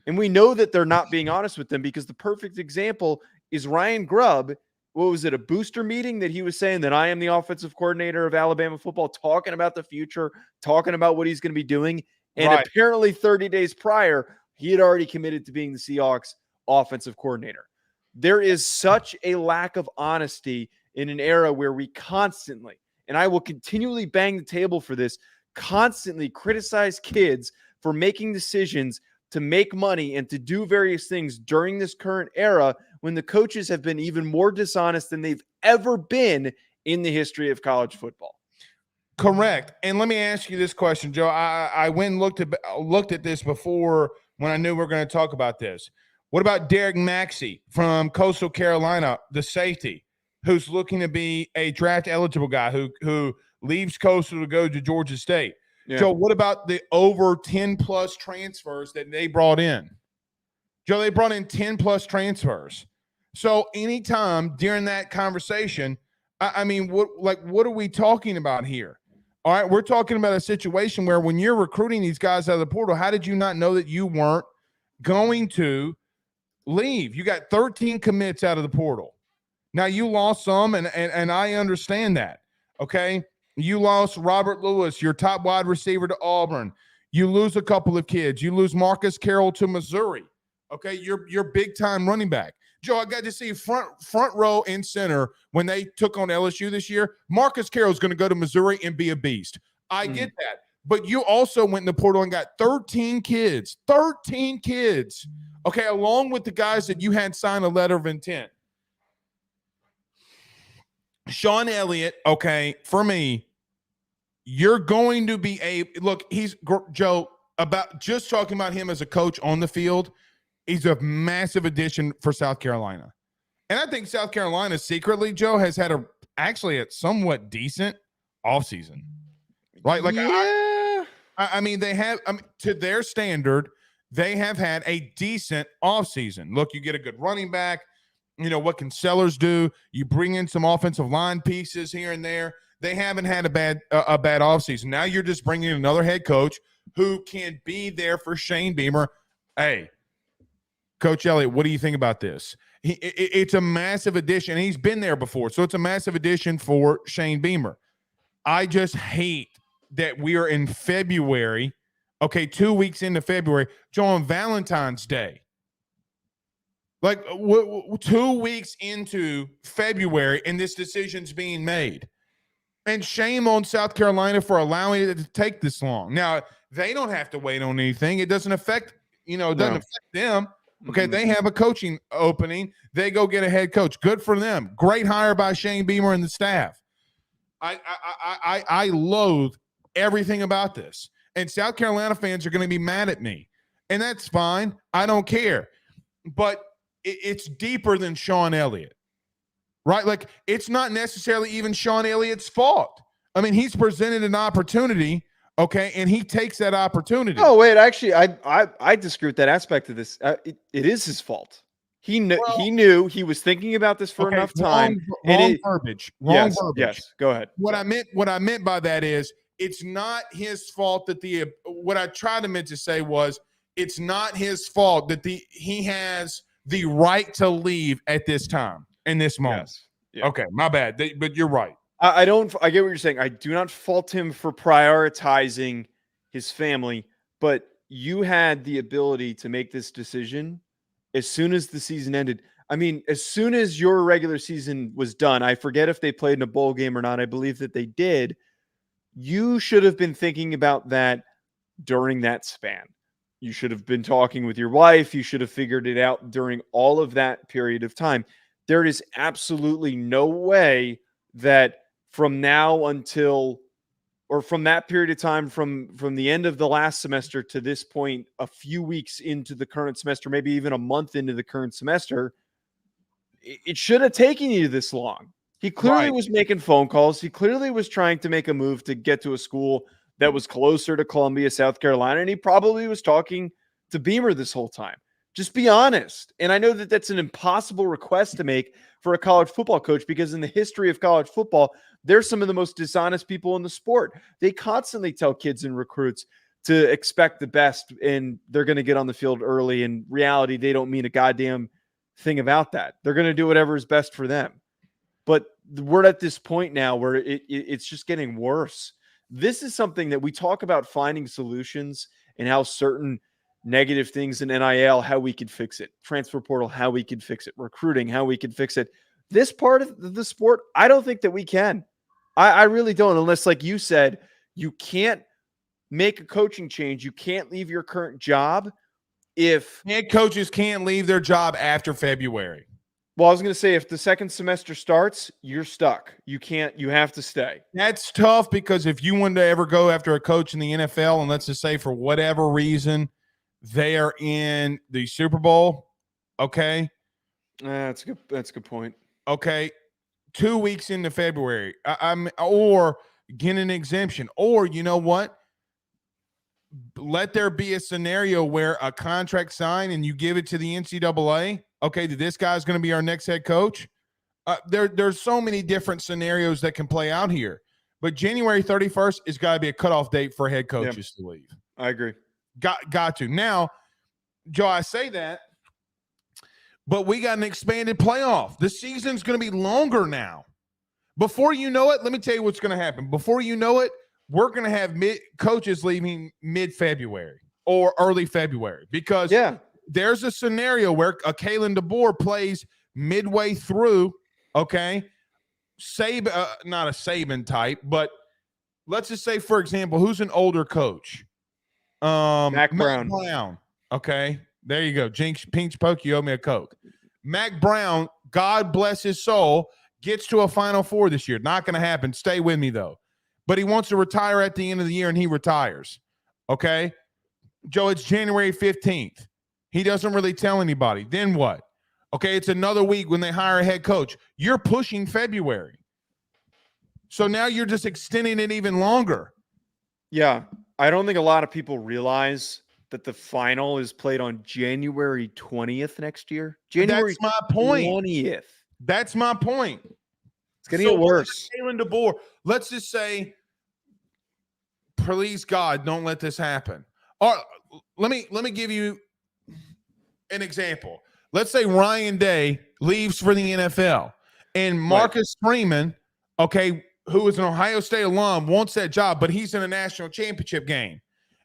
And we know that they're not being honest with them because the perfect example is Ryan Grubb. What was it, a booster meeting that he was saying that I am the offensive coordinator of Alabama football, talking about the future, talking about what he's going to be doing. And apparently 30 days prior, he had already committed to being the Seahawks offensive coordinator. There is such a lack of honesty in an era where we constantly, and I will continually bang the table for this, constantly criticize kids for making decisions to make money and to do various things during this current era, when the coaches have been even more dishonest than they've ever been in the history of college football. Correct. And let me ask you this question, Joe. I went and looked at this before when I knew we were going to talk about this. What about Derek Maxey from Coastal Carolina, the safety, who's looking to be a draft eligible guy who leaves Coastal to go to Georgia State? Yeah. Joe, what about the over 10-plus transfers that they brought in? Joe, they brought in 10-plus transfers. So anytime during that conversation, I mean, what are we talking about here? All right, we're talking about a situation where when you're recruiting these guys out of the portal, how did you not know that you weren't going to leave? You got 13 commits out of the portal. Now, you lost some, and I understand that, okay? You lost Robert Lewis, your top wide receiver, to Auburn. You lose a couple of kids. You lose Marcus Carroll to Missouri, okay? You're big-time running back. Joe, I got to see front row and center when they took on LSU this year. Marcus Carroll is going to go to Missouri and be a beast. I get that. But you also went in the portal and got 13 kids, okay, along with the guys that you had signed a letter of intent. Shawn Elliot, okay, for me, you're going to be look, Joe, about just talking about him as a coach on the field, he's a massive addition for South Carolina. And I think South Carolina secretly, Joe, has had actually a somewhat decent offseason. Right? Like, yeah. I mean, they have, to their standard, they have had a decent offseason. Look, you get a good running back. You know, what can Sellers do? You bring in some offensive line pieces here and there. They haven't had a bad offseason. Now you're just bringing in another head coach who can be there for Shane Beamer. Hey, Coach Elliott, what do you think about this? It's a massive addition. He's been there before, so it's a massive addition for Shane Beamer. I just hate that we are in February, okay, 2 weeks into February, Joe, on Valentine's Day. Like 2 weeks into February, and this decision's being made. And shame on South Carolina for allowing it to take this long. Now, they don't have to wait on anything. It doesn't affect, affect them. Okay, They have a coaching opening. They go get a head coach. Good for them. Great hire by Shane Beamer and the staff. I loathe everything about this. And South Carolina fans are going to be mad at me. And that's fine. I don't care. But it's deeper than Shawn Elliot, right? Like, it's not necessarily even Shawn Elliott's fault. I mean, he's presented an opportunity, okay, and he takes that opportunity. Oh, wait, actually, I disagree with that aspect of this. It is his fault. He knew he was thinking about this for enough time. Wrong verbiage. Yes, go ahead. What I meant by that is it's not his fault that what I tried to meant to say was it's not his fault that he has the right to leave at this time in this moment. Yes. Yeah. Okay, my bad. But you're right. I get what you're saying. I do not fault him for prioritizing his family, but you had the ability to make this decision as soon as the season ended. I mean, as soon as your regular season was done, I forget if they played in a bowl game or not. I believe that they did. You should have been thinking about that during that span. You should have been talking with your wife. You should have figured it out during all of that period of time. There is absolutely no way that from now until, or from that period of time, from the end of the last semester to this point, a few weeks into the current semester, maybe even a month into the current semester, it should have taken you this long. He clearly was making phone calls. He clearly was trying to make a move to get to a school that was closer to Columbia, South Carolina, and he probably was talking to Beamer this whole time. Just be honest. And I know that that's an impossible request to make for a college football coach, because in the history of college football, they're some of the most dishonest people in the sport. They constantly tell kids and recruits to expect the best, and they're going to get on the field early. In reality, they don't mean a goddamn thing about that. They're going to do whatever is best for them. But we're at this point now where it's just getting worse. This is something that we talk about, finding solutions and how certain negative things in NIL, how we could fix it, transfer portal, how we could fix it, recruiting, how we could fix it. This part of the sport, I don't think that we can. I really don't, unless, like you said, you can't make a coaching change. You can't leave your current job. If head coaches can't leave their job after February. Well, I was going to say, if the second semester starts, you're stuck. You have to stay. That's tough, because if you wanted to ever go after a coach in the NFL, and let's just say for whatever reason they are in the Super Bowl, okay? That's a good point. Okay, 2 weeks into February, or get an exemption, or you know what? Let there be a scenario where a contract signed and you give it to the NCAA. Okay, this guy's going to be our next head coach. There's so many different scenarios that can play out here. But January 31st is got to be a cutoff date for head coaches to leave. I agree. Got to. Now, Joe, I say that, but we got an expanded playoff. The season's going to be longer now. Before you know it, let me tell you what's going to happen. Before you know it, we're going to have coaches leaving mid-February or early February, because there's a scenario where a Kalen DeBoer plays midway through, okay? Not a Saban type, but let's just say, for example, who's an older coach? Mac Brown. Okay, there you go. Jinx, Pinch Poke, you owe me a Coke. Mac Brown, God bless his soul, gets to a Final Four this year. Not going to happen. Stay with me, though. But he wants to retire at the end of the year, and he retires. Okay? Joe, it's January 15th. He doesn't really tell anybody. Then what? Okay, it's another week when they hire a head coach. You're pushing February. So now you're just extending it even longer. Yeah. I don't think a lot of people realize that the final is played on January 20th next year. January 20th. That's my point. It's going to get worse. Kalen DeBoer, let's just say, please God, don't let this happen. Or let me give you an example. Let's say Ryan Day leaves for the NFL, and Marcus Freeman, okay, who is an Ohio State alum, wants that job, but he's in a national championship game.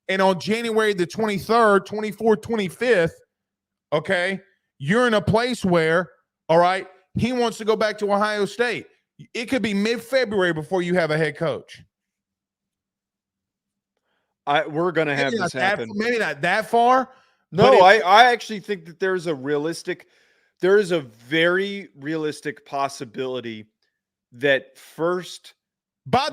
And on January the 23rd, 24th, 25th, okay, you're in a place where, all right, he wants to go back to Ohio State. It could be mid-February before you have a head coach. We're going to have this happen. Maybe not that far. No, I actually think that there is a very realistic possibility that first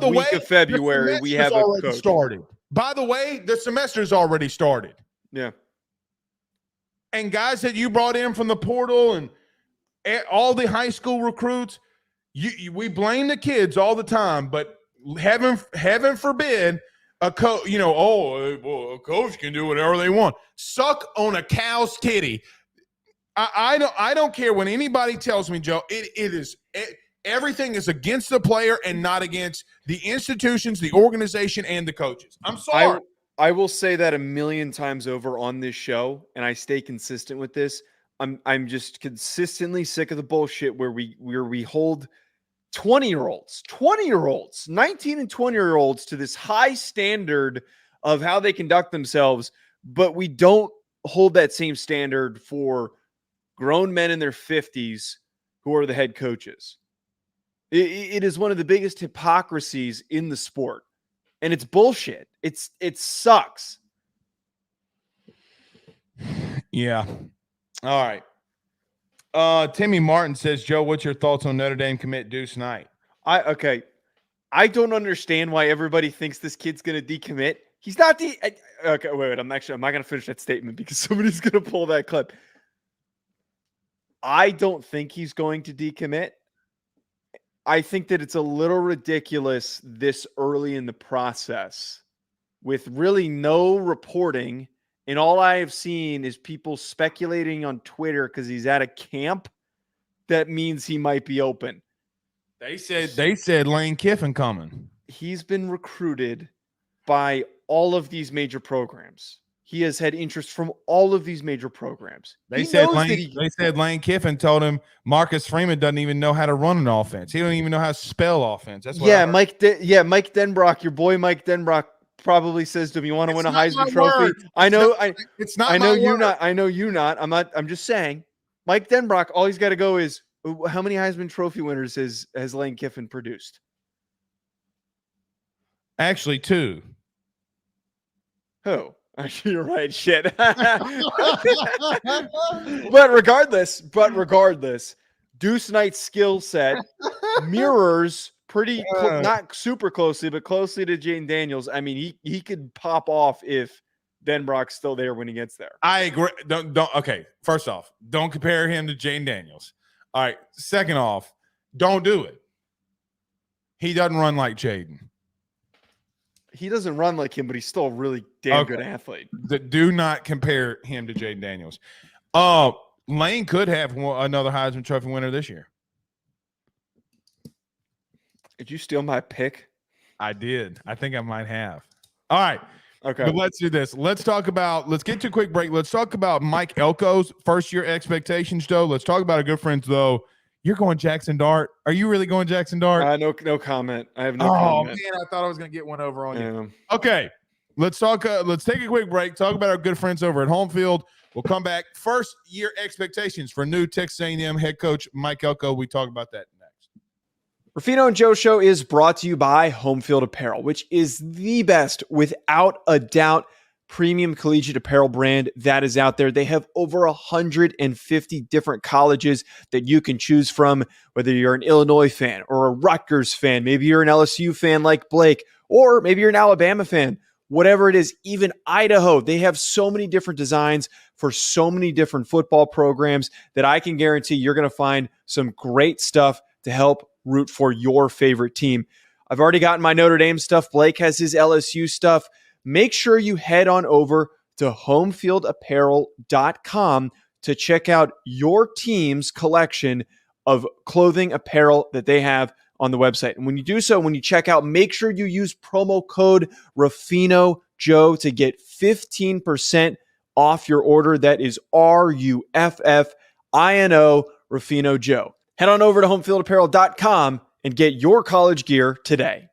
week of February we have a coach. Started. By the way, the semester's already started. Yeah. And guys that you brought in from the portal and all the high school recruits, we blame the kids all the time, but heaven forbid a coach, a coach can do whatever they want. Suck on a cow's titty. I don't care when anybody tells me, Joe, everything is against the player and not against the institutions, the organization, and the coaches. I'm sorry. I will say that a million times over on this show, and I stay consistent with this. I'm just consistently sick of the bullshit where we hold 20-year-olds, 19 and 20-year-olds to this high standard of how they conduct themselves, but we don't hold that same standard for grown men in their 50s who are the head coaches. It is one of the biggest hypocrisies in the sport, and it's bullshit. It sucks. Yeah. All right. Timmy Martin says, Joe, what's your thoughts on Notre Dame commit Deuce Knight? I don't understand why everybody thinks this kid's going to decommit. He's not okay, wait. I'm not going to finish that statement because somebody's going to pull that clip. I don't think he's going to decommit. I think that it's a little ridiculous this early in the process with really no reporting. And all I have seen is people speculating on Twitter because he's at a camp. That means he might be open. They said Lane Kiffin coming. He's been recruited by all of these major programs. He has had interest from all of these major programs. They said Lane Kiffin told him Marcus Freeman doesn't even know how to run an offense. He don't even know how to spell offense. That's what Mike Denbrock, your boy Mike Denbrock probably says to him, "You want to win a Heisman Trophy?" I know you're not. I'm just saying. Mike Denbrock, all he's got to go is, how many Heisman Trophy winners has Lane Kiffin produced? Actually, 2. Who? Actually, you're right. Shit. But regardless, Deuce Knight's skill set mirrors not super closely, but closely to Jaden Daniels. I mean, he could pop off if Denbrock's still there when he gets there. I agree. Don't. Okay. First off, don't compare him to Jaden Daniels. All right. Second off, don't do it. He doesn't run like Jaden. He doesn't run like him, but he's still a really damn good athlete. Do not compare him to Jaden Daniels. Lane could have another Heisman Trophy winner this year. Did you steal my pick? I did. I think I might have. All right. Okay. But let's do this. Let's get to a quick break. Let's talk about Mike Elko's first-year expectations, though. Let's talk about our good friends, though. You're going Jackson Dart. Are you really going Jackson Dart? No comment. I have no comment. Oh, man, I thought I was going to get one over on you. Okay. Let's take a quick break. Talk about our good friends over at Home Field. We'll come back. First-year expectations for new Texas A&M head coach Mike Elko. We talk about that next. Ruffino and Joe Show is brought to you by Home Field Apparel, which is the best, without a doubt, premium collegiate apparel brand that is out there. They have over 150 different colleges that you can choose from, whether you're an Illinois fan or a Rutgers fan, maybe you're an LSU fan like Blake, or maybe you're an Alabama fan. Whatever it is, even Idaho, they have so many different designs for so many different football programs that I can guarantee you're going to find some great stuff to help root for your favorite team. I've already gotten my Notre Dame stuff. Blake has his LSU stuff. Make sure you head on over to homefieldapparel.com to check out your team's collection of clothing apparel that they have on the website. And when you do so, when you check out, make sure you use promo code RuffinoJoe to get 15% off your order. That is RUFFINO, Ruffino Joe. Head on over to homefieldapparel.com and get your college gear today.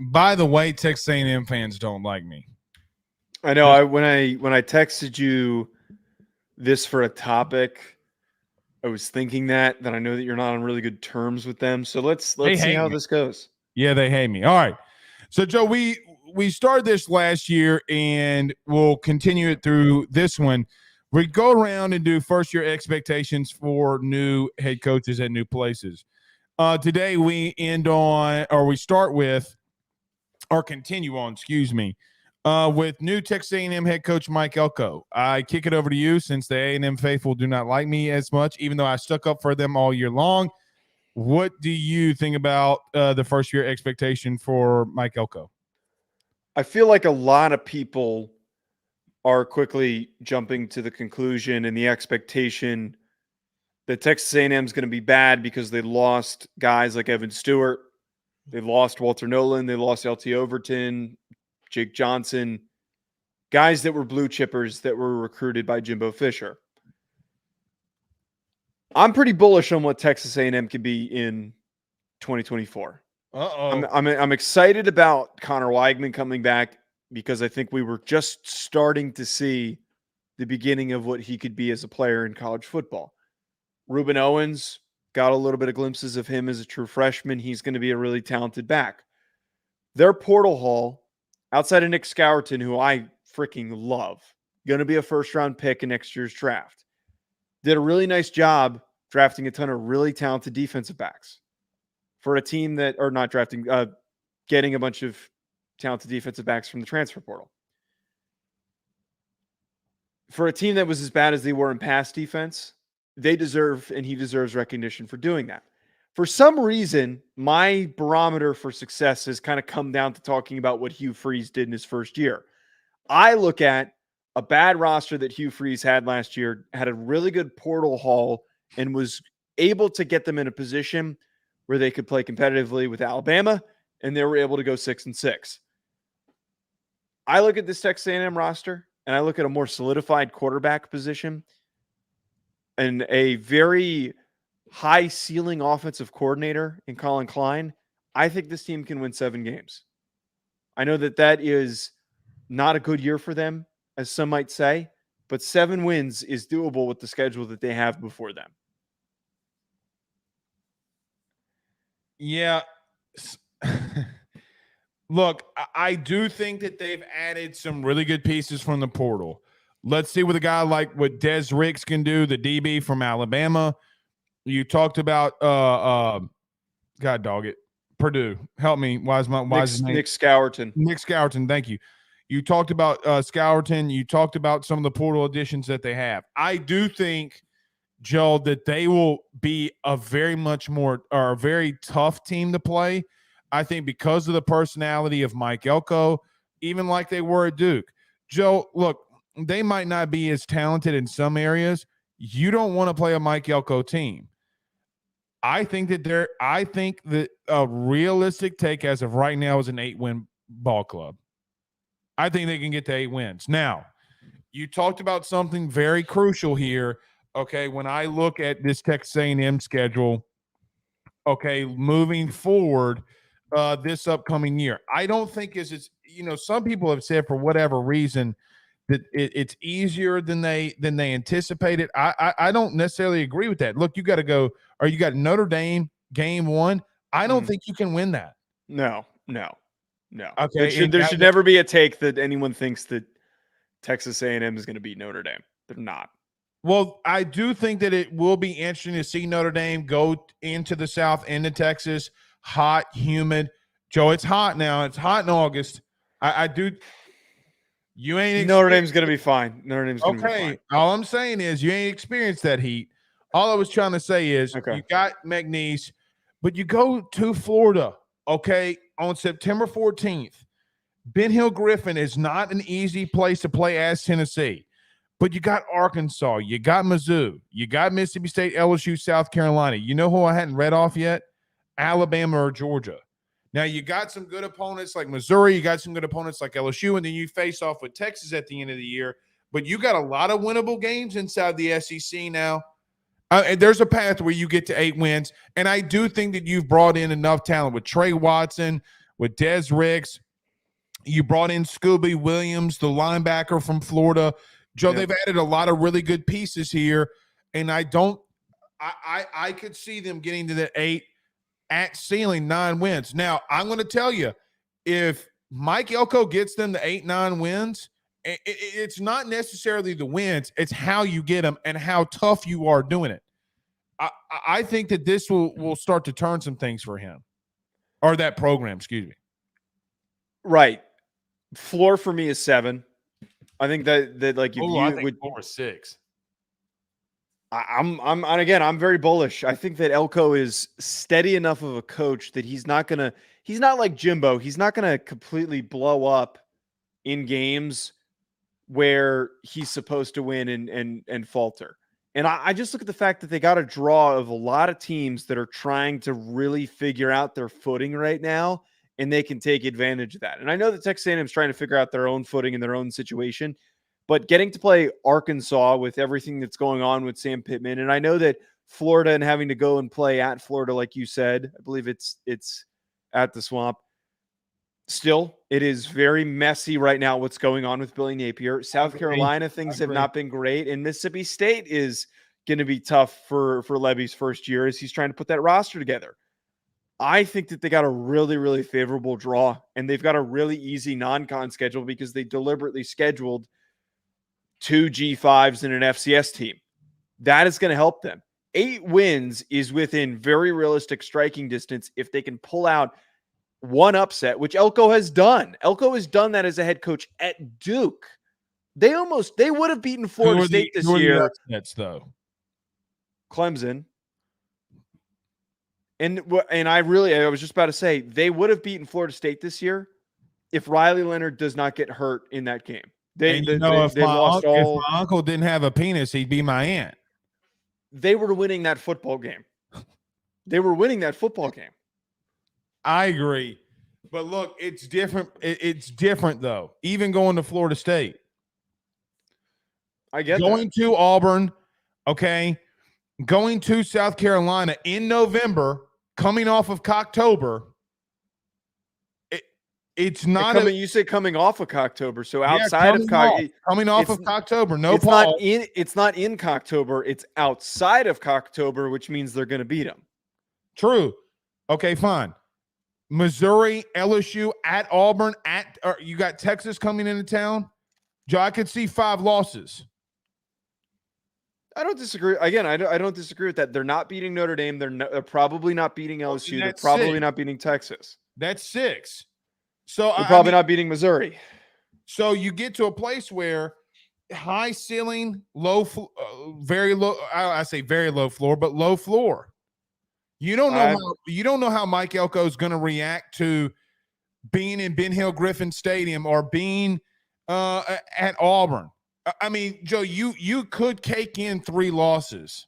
By the way, Texas A&M fans don't like me. I know. When I texted you this for a topic, I was thinking that I know that you're not on really good terms with them. So let's see how this goes. Yeah, they hate me. All right. So Joe, we started this last year and we'll continue it through this one. We go around and do first year expectations for new head coaches at new places. Today we start with, or continue on, with new Texas A&M head coach Mike Elko. I kick it over to you since the A&M faithful do not like me as much, even though I stuck up for them all year long. What do you think about the first year expectation for Mike Elko? I feel like a lot of people are quickly jumping to the conclusion and the expectation that Texas A&M is going to be bad because they lost guys like Evan Stewart, They lost Walter Nolan. They lost LT Overton, Jake Johnson, guys that were blue chippers that were recruited by Jimbo Fisher. I'm pretty bullish on what Texas A&M can be in 2024. I'm excited about Connor Weigman coming back because I think we were just starting to see the beginning of what he could be as a player in college football. Reuben Owens, got a little bit of glimpses of him as a true freshman. He's going to be a really talented back. Their portal haul, outside of Nick Scourton, who I freaking love, going to be a first-round pick in next year's draft, did a really nice job drafting a ton of really talented defensive backs for a team that, or not drafting, getting a bunch of talented defensive backs from the transfer portal. For a team that was as bad as they were in pass defense, they deserve, and he deserves recognition for doing that. For some reason, my barometer for success has kind of come down to talking about what Hugh Freeze did in his first year. I look at a bad roster that Hugh Freeze had last year, had a really good portal haul, and was able to get them in a position where they could play competitively with Alabama, and they were able to go 6-6. I look at this Texas A&M roster, and I look at a more solidified quarterback position and a very high ceiling offensive coordinator in Colin Klein. I think this team can win 7 games. I know that is not a good year for them, as some might say, but 7 wins is doable with the schedule that they have before them. Yeah. Look, I do think that they've added some really good pieces from the portal. Let's see what a guy like what Des Ricks can do, the DB from Alabama. You talked about God dog it, Purdue. Help me. Why is his name? Nick Scourton. Nick Scourton, thank you. You talked about Scourton. You talked about some of the portal additions that they have. I do think, Joe, that they will be a very tough team to play. I think because of the personality of Mike Elko, even like they were at Duke. Joe, look, they might not be as talented in some areas. You don't want to play a Mike Elko team. I think that a realistic take as of right now is an 8-win ball club. I think they can get to 8 wins. Now, you talked about something very crucial here. Okay, when I look at this Texas A&M schedule, okay, moving forward this upcoming year, I don't think it's some people have said for whatever reason that it's easier than they anticipated. I don't necessarily agree with that. Look, you got to go, or you got Notre Dame game 1. I don't think you can win that. No. Okay, there should never be a take that anyone thinks that Texas A&M is going to beat Notre Dame. They're not. Well, I do think that it will be interesting to see Notre Dame go into the South, into Texas, hot, humid. Joe, it's hot now. It's hot in August. I do. You ain't. Notre Dame's going to be fine. Notre Dame's going to be fine. All I'm saying is you ain't experienced that heat. All I was trying to say is you got McNeese, but you go to Florida, okay, on September 14th. Ben Hill Griffin is not an easy place to play as Tennessee. But you got Arkansas, you got Mizzou, you got Mississippi State, LSU, South Carolina. You know who I hadn't read off yet? Alabama or Georgia. Now, you got some good opponents like Missouri, you got some good opponents like LSU, and then you face off with Texas at the end of the year. But you got a lot of winnable games inside the SEC now. And there's a path where you get to 8 wins. And I do think that you've brought in enough talent with Trey Watson, with Des Ricks. You brought in Scooby Williams, the linebacker from Florida. Joe, they've added a lot of really good pieces here, and I could see them getting to the 8 at ceiling 9 wins. Now, I'm going to tell you, if Mike Elko gets them to 8-9 wins, it's not necessarily the wins, it's how you get them and how tough you are doing it. I think that this will start to turn some things for him, or that program, excuse me. Right. Floor for me is 7. I think that like if I think 4 or 6. I'm very bullish. I think that Elko is steady enough of a coach that he's not like Jimbo. He's not gonna completely blow up in games where he's supposed to win and falter. And I just look at the fact that they got a draw of a lot of teams that are trying to really figure out their footing right now, and they can take advantage of that. And I know that Texas A&M is trying to figure out their own footing in their own situation, but getting to play Arkansas with everything that's going on with Sam Pittman, and I know that Florida and having to go and play at Florida, like you said, I believe it's at the Swamp. Still, it is very messy right now what's going on with Billy Napier. South Carolina, things have not been great. And Mississippi State is going to be tough for Levy's first year as he's trying to put that roster together. I think that they got a really, really favorable draw, and they've got a really easy non-con schedule because they deliberately scheduled 2 G5s and an FCS team. That is going to help them. 8 wins is within very realistic striking distance if they can pull out one upset, which Elko has done. Elko has done that as a head coach at Duke. They would have beaten Florida State this year. Upsets, though? Clemson. And I was just about to say, they would have beaten Florida State this year if Riley Leonard does not get hurt in that game. If my uncle didn't have a penis, he'd be my aunt. They were winning that football game. I agree. But look, it's different. It's different, though. Even going to Florida State. I get going to Auburn, okay, going to South Carolina in November, coming off of Cocktober. It's not. You say coming off of Cocktober, so outside of coming off of Cocktober, no. It's not in Cocktober. It's outside of Cocktober, which means they're going to beat them. True. Okay, fine. Missouri, LSU, at Auburn, you got Texas coming into town. Joe, I could see 5 losses. I don't disagree. Again, I don't disagree with that. They're not beating Notre Dame. They're probably not beating LSU. They're probably not beating Texas. That's 6. So they're probably not beating Missouri. So you get to a place where high ceiling, very low. I say very low floor, but low floor. You don't know how Mike Elko is going to react to being in Ben Hill Griffin Stadium or being at Auburn. I mean, Joe, you could cake in 3 losses.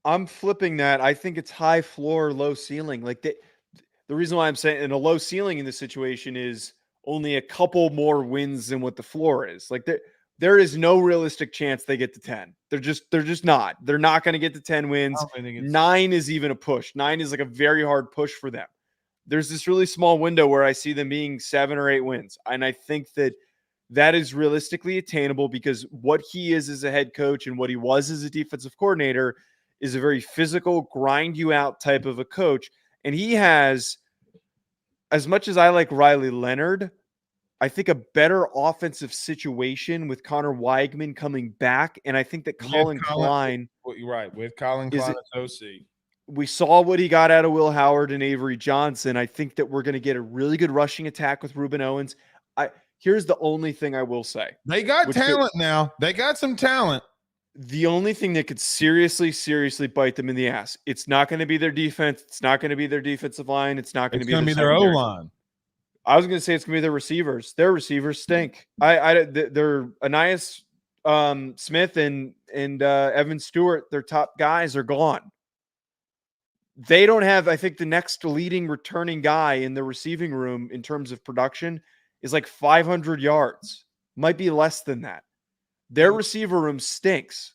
I'm flipping that. I think it's high floor, low ceiling. Like the reason why I'm saying in a low ceiling in this situation is only a couple more wins than what the floor is. Like there is no realistic chance they get to 10. They're just not. They're not going to get to 10 wins. 9 is even a push. 9 is like a very hard push for them. There's this really small window where I see them being 7 or 8 wins. And I think that is realistically attainable because what he is as a head coach and what he was as a defensive coordinator is a very physical, grind you out type of a coach. And he has, as much as I like Riley Leonard, I think a better offensive situation with Connor Weigman coming back. And I think that Colin Klein. You're right. With Colin Klein as OC. We saw what he got out of Will Howard and Avery Johnson. I think that we're going to get a really good rushing attack with Reuben Owens. Here's the only thing I will say. They got talent now. They got some talent. The only thing that could seriously bite them in the ass, it's not going to be their defense. It's not going to be their defensive line. It's not going to be their O-line. I was going to say it's going to be their receivers. Their receivers stink. They're Anais Smith and Evan Stewart, their top guys are gone. They don't have, I think the next leading returning guy in the receiving room in terms of production is like 500 yards. Might be less than that. Their receiver room stinks.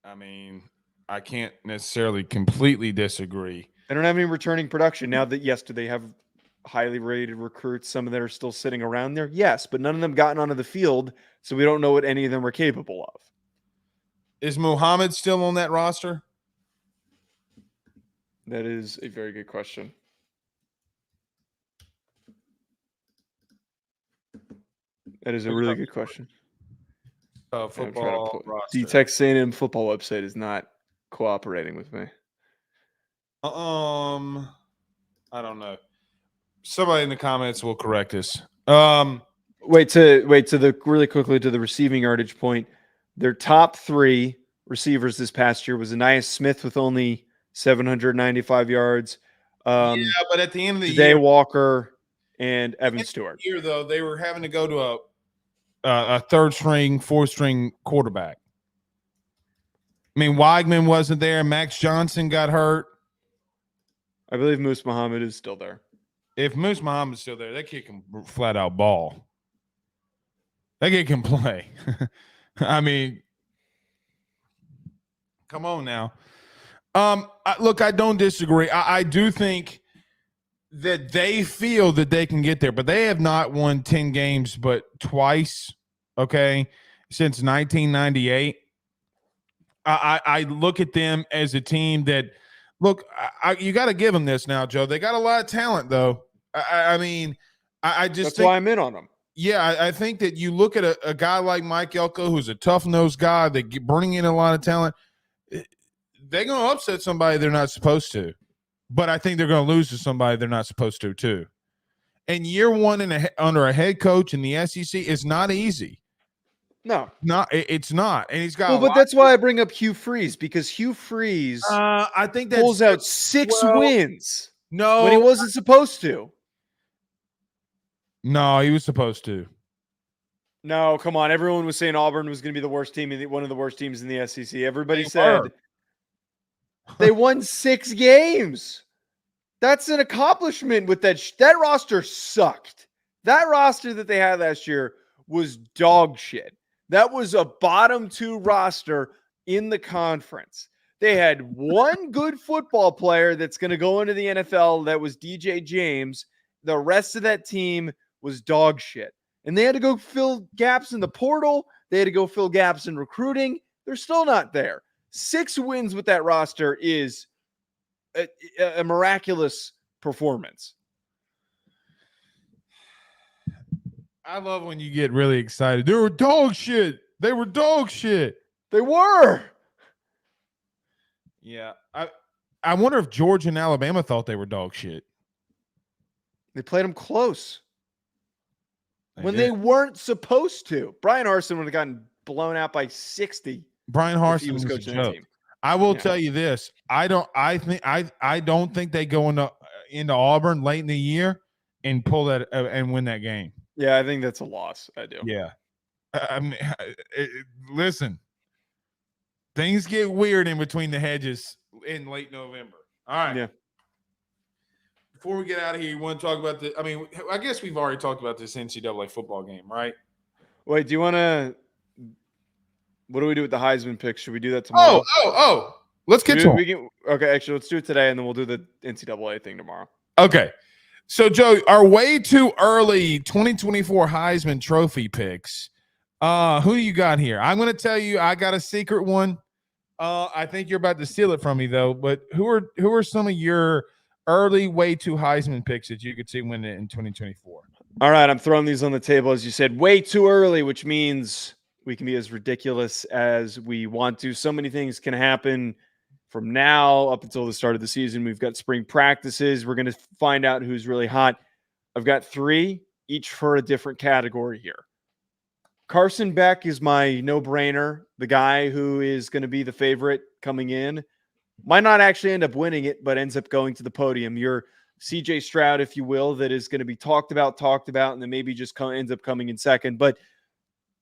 I mean, I can't necessarily completely disagree. They don't have any returning production. Now that, yes, do they have highly rated recruits, some of them are still sitting around there? Yes, but none of them gotten onto the field, so we don't know what any of them are capable of. Is Muhammad still on that roster? That is a very good question. That is a really good question. Football roster. The Texas A&M football website is not cooperating with me. I don't know. Somebody in the comments will correct us. Wait to really quickly to the receiving yardage point. Their top 3 receivers this past year was Anais Smith with only 795 yards. But at the end of the Jay year, Walker and Evan Stewart. Here though, they were having to go to a third string, fourth string quarterback. I mean, Weigman wasn't there. Max Johnson got hurt. I believe Moose Muhammad is still there. If Moose Muhammad's still there, that kid can flat out ball. That kid can play. I mean, come on now. Look, I don't disagree. I do think that they feel that they can get there, but they have not won 10 games but twice, okay, since 1998. I look at them as a team that, look, you got to give them this now, Joe. They got a lot of talent, though. I mean, I just That's think, why I'm in on them. Yeah, I think that you look at a guy like Mike Elko, who's a tough-nosed guy that bring in a lot of talent. They're going to upset somebody they're not supposed to. But I think they're going to lose to somebody they're not supposed to, too. And year one under a head coach in the SEC is not easy. No. It's not. And he's got Well, but that's why I bring up Hugh Freeze, because Hugh Freeze I think that pulls out 6 wins when he wasn't supposed to. No, he was supposed to. No, come on. Everyone was saying Auburn was going to be the worst team, one of the worst teams in the SEC. Everybody said they won 6 games. That's an accomplishment with that. That roster sucked. That roster that they had last year was dog shit. That was a bottom 2 roster in the conference. They had one good football player that's going to go into the NFL. That was DJ James. The rest of that team was dog shit. And they had to go fill gaps in the portal. They had to go fill gaps in recruiting. They're still not there. 6 wins with that roster is a miraculous performance. I love when you get really excited. They were dog shit. They were dog shit. They were. Yeah. I wonder if Georgia and Alabama thought they were dog shit. They played them close. They weren't supposed to. Brian Harsin would have gotten blown out by 60. Brian Harsin was coaching a joke. Team. I will tell you this. I don't think they go into Auburn late in the year and pull that and win that game. Yeah, I think that's a loss. I do. Yeah. I mean, listen. Things get weird in between the hedges in late November. All right. Yeah. Before we get out of here, you want to talk about I guess we've already talked about this NCAA football game, right? Wait, do you want to – what do we do with the Heisman picks? Should we do that tomorrow? Oh. Let's get to it. Okay, actually, let's do it today, and then we'll do the NCAA thing tomorrow. Okay. So, Joe, our way too early 2024 Heisman Trophy picks. Who do you got here? I'm going to tell you I got a secret one. I think you're about to steal it from me, though. But who are some of your – early way too Heisman picks that you could see win it in 2024? All right, I'm throwing these on the table. As you said, way too early, which means we can be as ridiculous as we want to. So many things can happen from now up until the start of the season. We've got spring practices. We're going to find out who's really hot. I've got 3, each for a different category here. Carson Beck is my no-brainer, the guy who is going to be the favorite coming in. Might not actually end up winning it, but ends up going to the podium. Your CJ Stroud, if you will, that is going to be talked about, and then maybe just ends up coming in second. But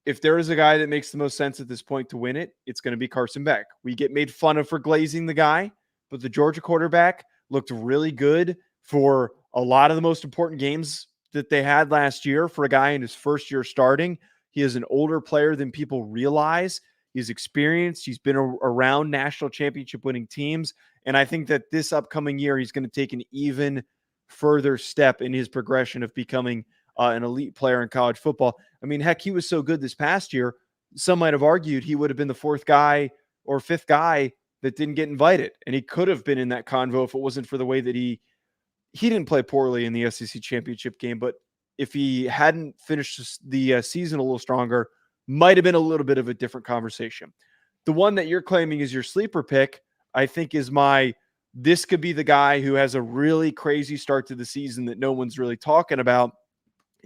if there is a guy that makes the most sense at this point to win it, it's going to be Carson Beck. We get made fun of for glazing the guy, but the Georgia quarterback looked really good for a lot of the most important games that they had last year for a guy in his first year starting. He is an older player than people realize. He's experienced. He's been around national championship winning teams. And I think that this upcoming year, he's going to take an even further step in his progression of becoming an elite player in college football. I mean, heck, he was so good this past year. Some might have argued he would have been the 4th guy or 5th guy that didn't get invited. And he could have been in that convo if it wasn't for the way that he didn't play poorly in the SEC championship game. But if he hadn't finished the season a little stronger, might have been a little bit of a different conversation. The one that you're claiming is your sleeper pick, I think is this could be the guy who has a really crazy start to the season that no one's really talking about.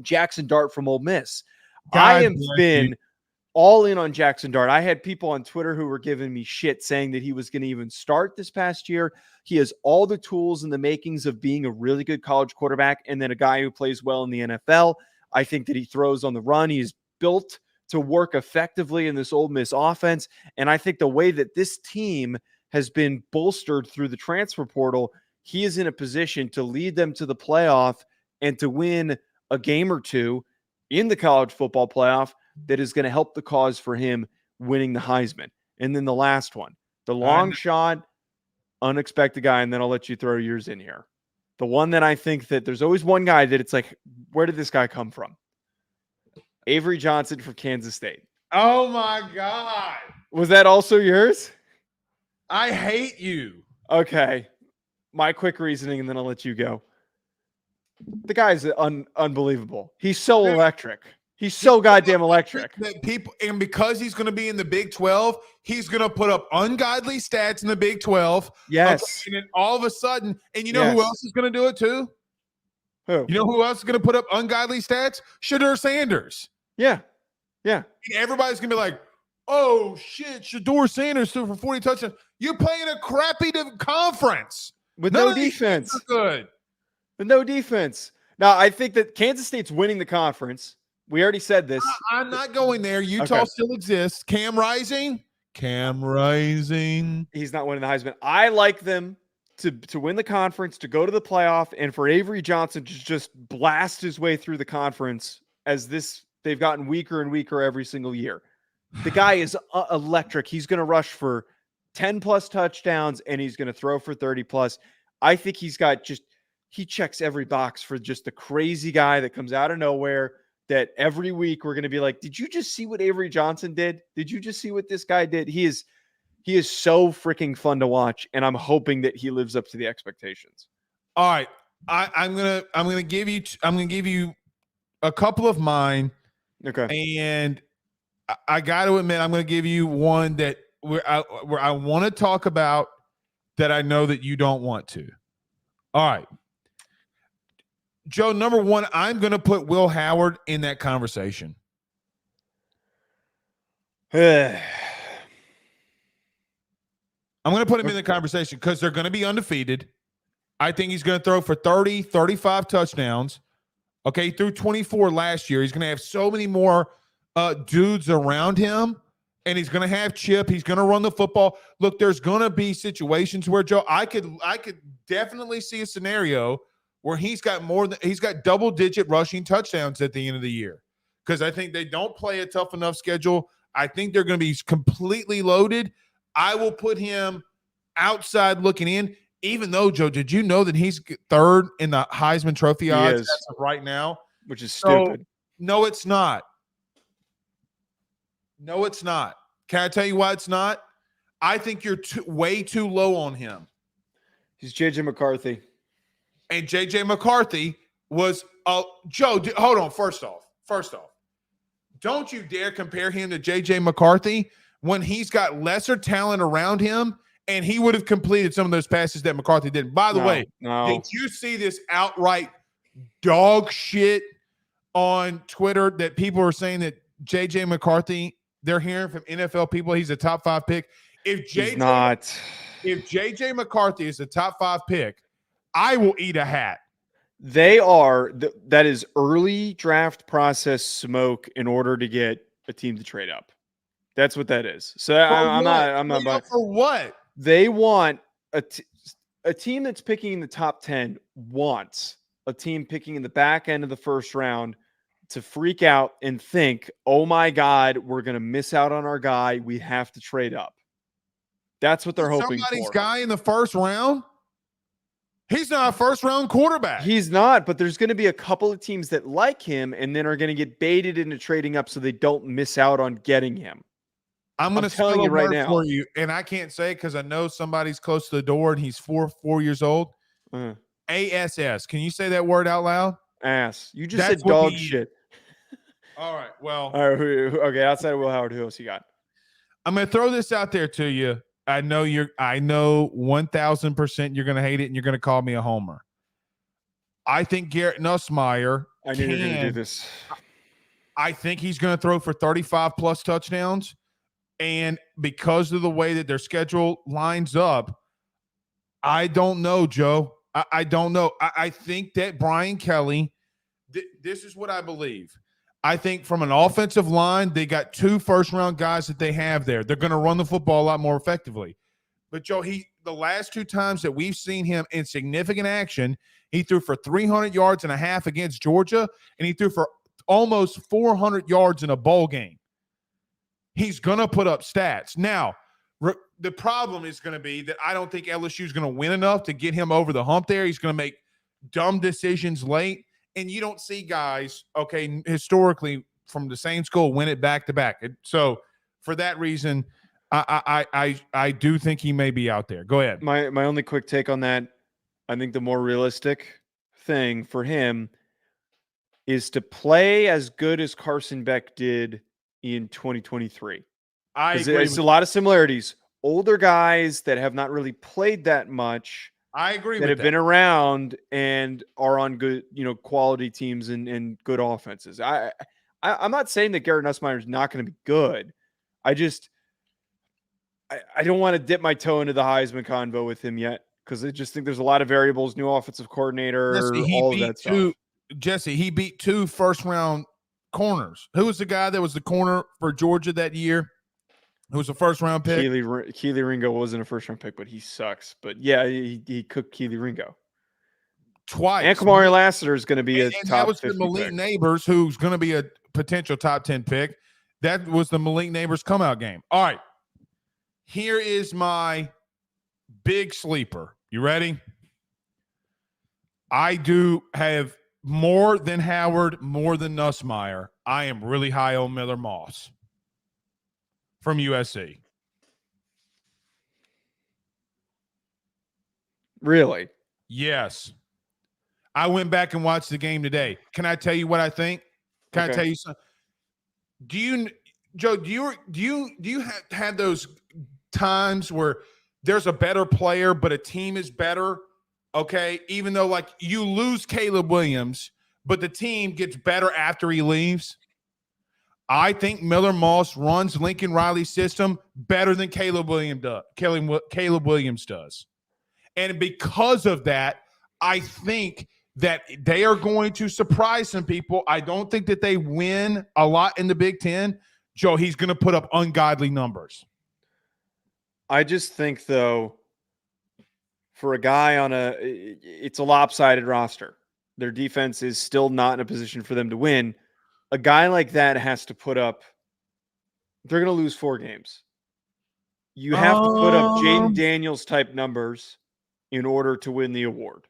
Jackson Dart from Ole Miss. I have been all in on Jackson Dart. I had people on Twitter who were giving me shit saying that he was going to even start this past year. He has all the tools and the makings of being a really good college quarterback and then a guy who plays well in the NFL. I think that he throws on the run. He's built to work effectively in this Ole Miss offense. And I think the way that this team has been bolstered through the transfer portal, he is in a position to lead them to the playoff and to win a game or two in the college football playoff that is going to help the cause for him winning the Heisman. And then the last one, the long shot, unexpected guy, and then I'll let you throw yours in here. The one that I think that there's always one guy that it's like, where did this guy come from? Avery Johnson from Kansas State. Oh my God. Was that also yours? I hate you. Okay. My quick reasoning, and then I'll let you go. The guy's unbelievable. He's so electric. He's so goddamn electric. And because he's going to be in the Big 12, he's going to put up ungodly stats in the Big 12. Yes. Okay, and then all of a sudden, and you know who else is going to do it too? Who? You know who else is going to put up ungodly stats? Shedeur Sanders. Yeah. Yeah. And everybody's going to be like, oh, shit, Shedeur Sanders threw for 40 touchdowns. You're playing a crappy conference. With no defense. Good. With no defense. Now, I think that Kansas State's winning the conference. We already said this. I'm not going there. Utah still exists. Cam Rising. He's not winning the Heisman. I like them to win the conference, to go to the playoff, and for Avery Johnson to just blast his way through the conference as they've gotten weaker and weaker every single year. The guy is electric. He's going to rush for 10 plus touchdowns and he's going to throw for 30 plus. I think he checks every box for just the crazy guy that comes out of nowhere that every week we're going to be like, did you just see what Avery Johnson did? Did you just see what this guy did? He is so freaking fun to watch, and I'm hoping that he lives up to the expectations. All right. I'm gonna give you a couple of mine. Okay. And I got to admit, I'm going to give you one that where I want to talk about that I know that you don't want to. All right. Joe, number one, I'm going to put Will Howard in that conversation. I'm going to put him in the conversation because they're going to be undefeated. I think he's going to throw for 30, 35 touchdowns. Okay, through 24 last year. He's going to have so many more dudes around him, and he's going to have Chip. He's going to run the football. Look, there's going to be situations where, Joe, I could definitely see a scenario where he's got double-digit rushing touchdowns at the end of the year because I think they don't play a tough enough schedule. I think they're going to be completely loaded. I will put him outside looking in, even though, Joe, did you know that he's third in the Heisman Trophy odds as of right now? Which is stupid. No, it's not. No, it's not. Can I tell you why it's not? I think you're way too low on him. He's J.J. McCarthy. And J.J. McCarthy was Joe, hold on. First off, don't you dare compare him to J.J. McCarthy when he's got lesser talent around him, and he would have completed some of those passes that McCarthy didn't. By the way, did you see this outright dog shit on Twitter that people are saying that J.J. McCarthy, they're hearing from NFL people, he's a top 5 pick? If J.J. McCarthy is a top 5 pick, I will eat a hat. They are. That is early draft process smoke in order to get a team to trade up. That's what that is. So I'm not. For what? They want a team that's picking in the top 10 wants a team picking in the back end of the first round to freak out and think, oh my God, we're going to miss out on our guy. We have to trade up. That's what they're hoping for. Somebody's guy in the first round? He's not a first-round quarterback. He's not, but there's going to be a couple of teams that like him and then are going to get baited into trading up so they don't miss out on getting him. I'm going to tell you right now for you, and I can't say because I know somebody's close to the door and he's 4 years old. ASS. Can you say that word out loud? Ass. You just said dog shit. All right. Well. All right. Okay. Outside of Will Howard, who else you got? I'm going to throw this out there to you. I know 1,000% you're going to hate it and you're going to call me a homer. I think Garrett Nussmeier. I knew you were going to do this. I think he's going to throw for 35 plus touchdowns. And because of the way that their schedule lines up, I don't know, Joe. I don't know. I think that Brian Kelly, this is what I believe. I think from an offensive line, they got 2 first-round guys that they have there. They're going to run the football a lot more effectively. But, Joe, the last 2 times that we've seen him in significant action, he threw for 300 yards and a half against Georgia, and he threw for almost 400 yards in a bowl game. He's going to put up stats. Now, the problem is going to be that I don't think LSU is going to win enough to get him over the hump there. He's going to make dumb decisions late. And you don't see guys, okay, historically from the same school win it back to back. So for that reason, I do think he may be out there. Go ahead. My only quick take on that, I think the more realistic thing for him is to play as good as Carson Beck did in 2023. I agree. There's a lot of similarities. Older guys that have not really played that much. I agree that with have that. been around and are on good, quality teams and good offenses. I'm not saying that Garrett Nussmeier is not going to be good. I don't want to dip my toe into the Heisman convo with him yet because I just think there's a lot of variables, new offensive coordinator, all of that stuff. Jesse, he beat 2 first-round corners. Who was the guy that was the corner for Georgia that year? Who was a first-round pick? Keely Ringo wasn't a first-round pick, but he sucks. But yeah, he cooked Keely Ringo twice. And Kamari Lassiter is going to be a top that was 50 the Malik pick. Neighbors, who's going to be a potential top 10 pick. That was the Malik Neighbors come-out game. All right. Here is my big sleeper. You ready? I do have more than Howard, more than Nussmeier. I am really high on Miller Moss from USC. Really? Yes. I went back and watched the game today. Can I tell you what I think? Can I tell you something? Joe, do you have those times where there's a better player, but a team is better? Okay. Even though like you lose Caleb Williams, but the team gets better after he leaves. I think Miller Moss runs Lincoln Riley's system better than Caleb Williams does. And because of that, I think that they are going to surprise some people. I don't think that they win a lot in the Big Ten. Joe, he's going to put up ungodly numbers. I just think, though, for a guy it's a lopsided roster. Their defense is still not in a position for them to win. A guy like that has to put up – they're going to lose 4 games. You have to put up Jaden Daniels-type numbers in order to win the award.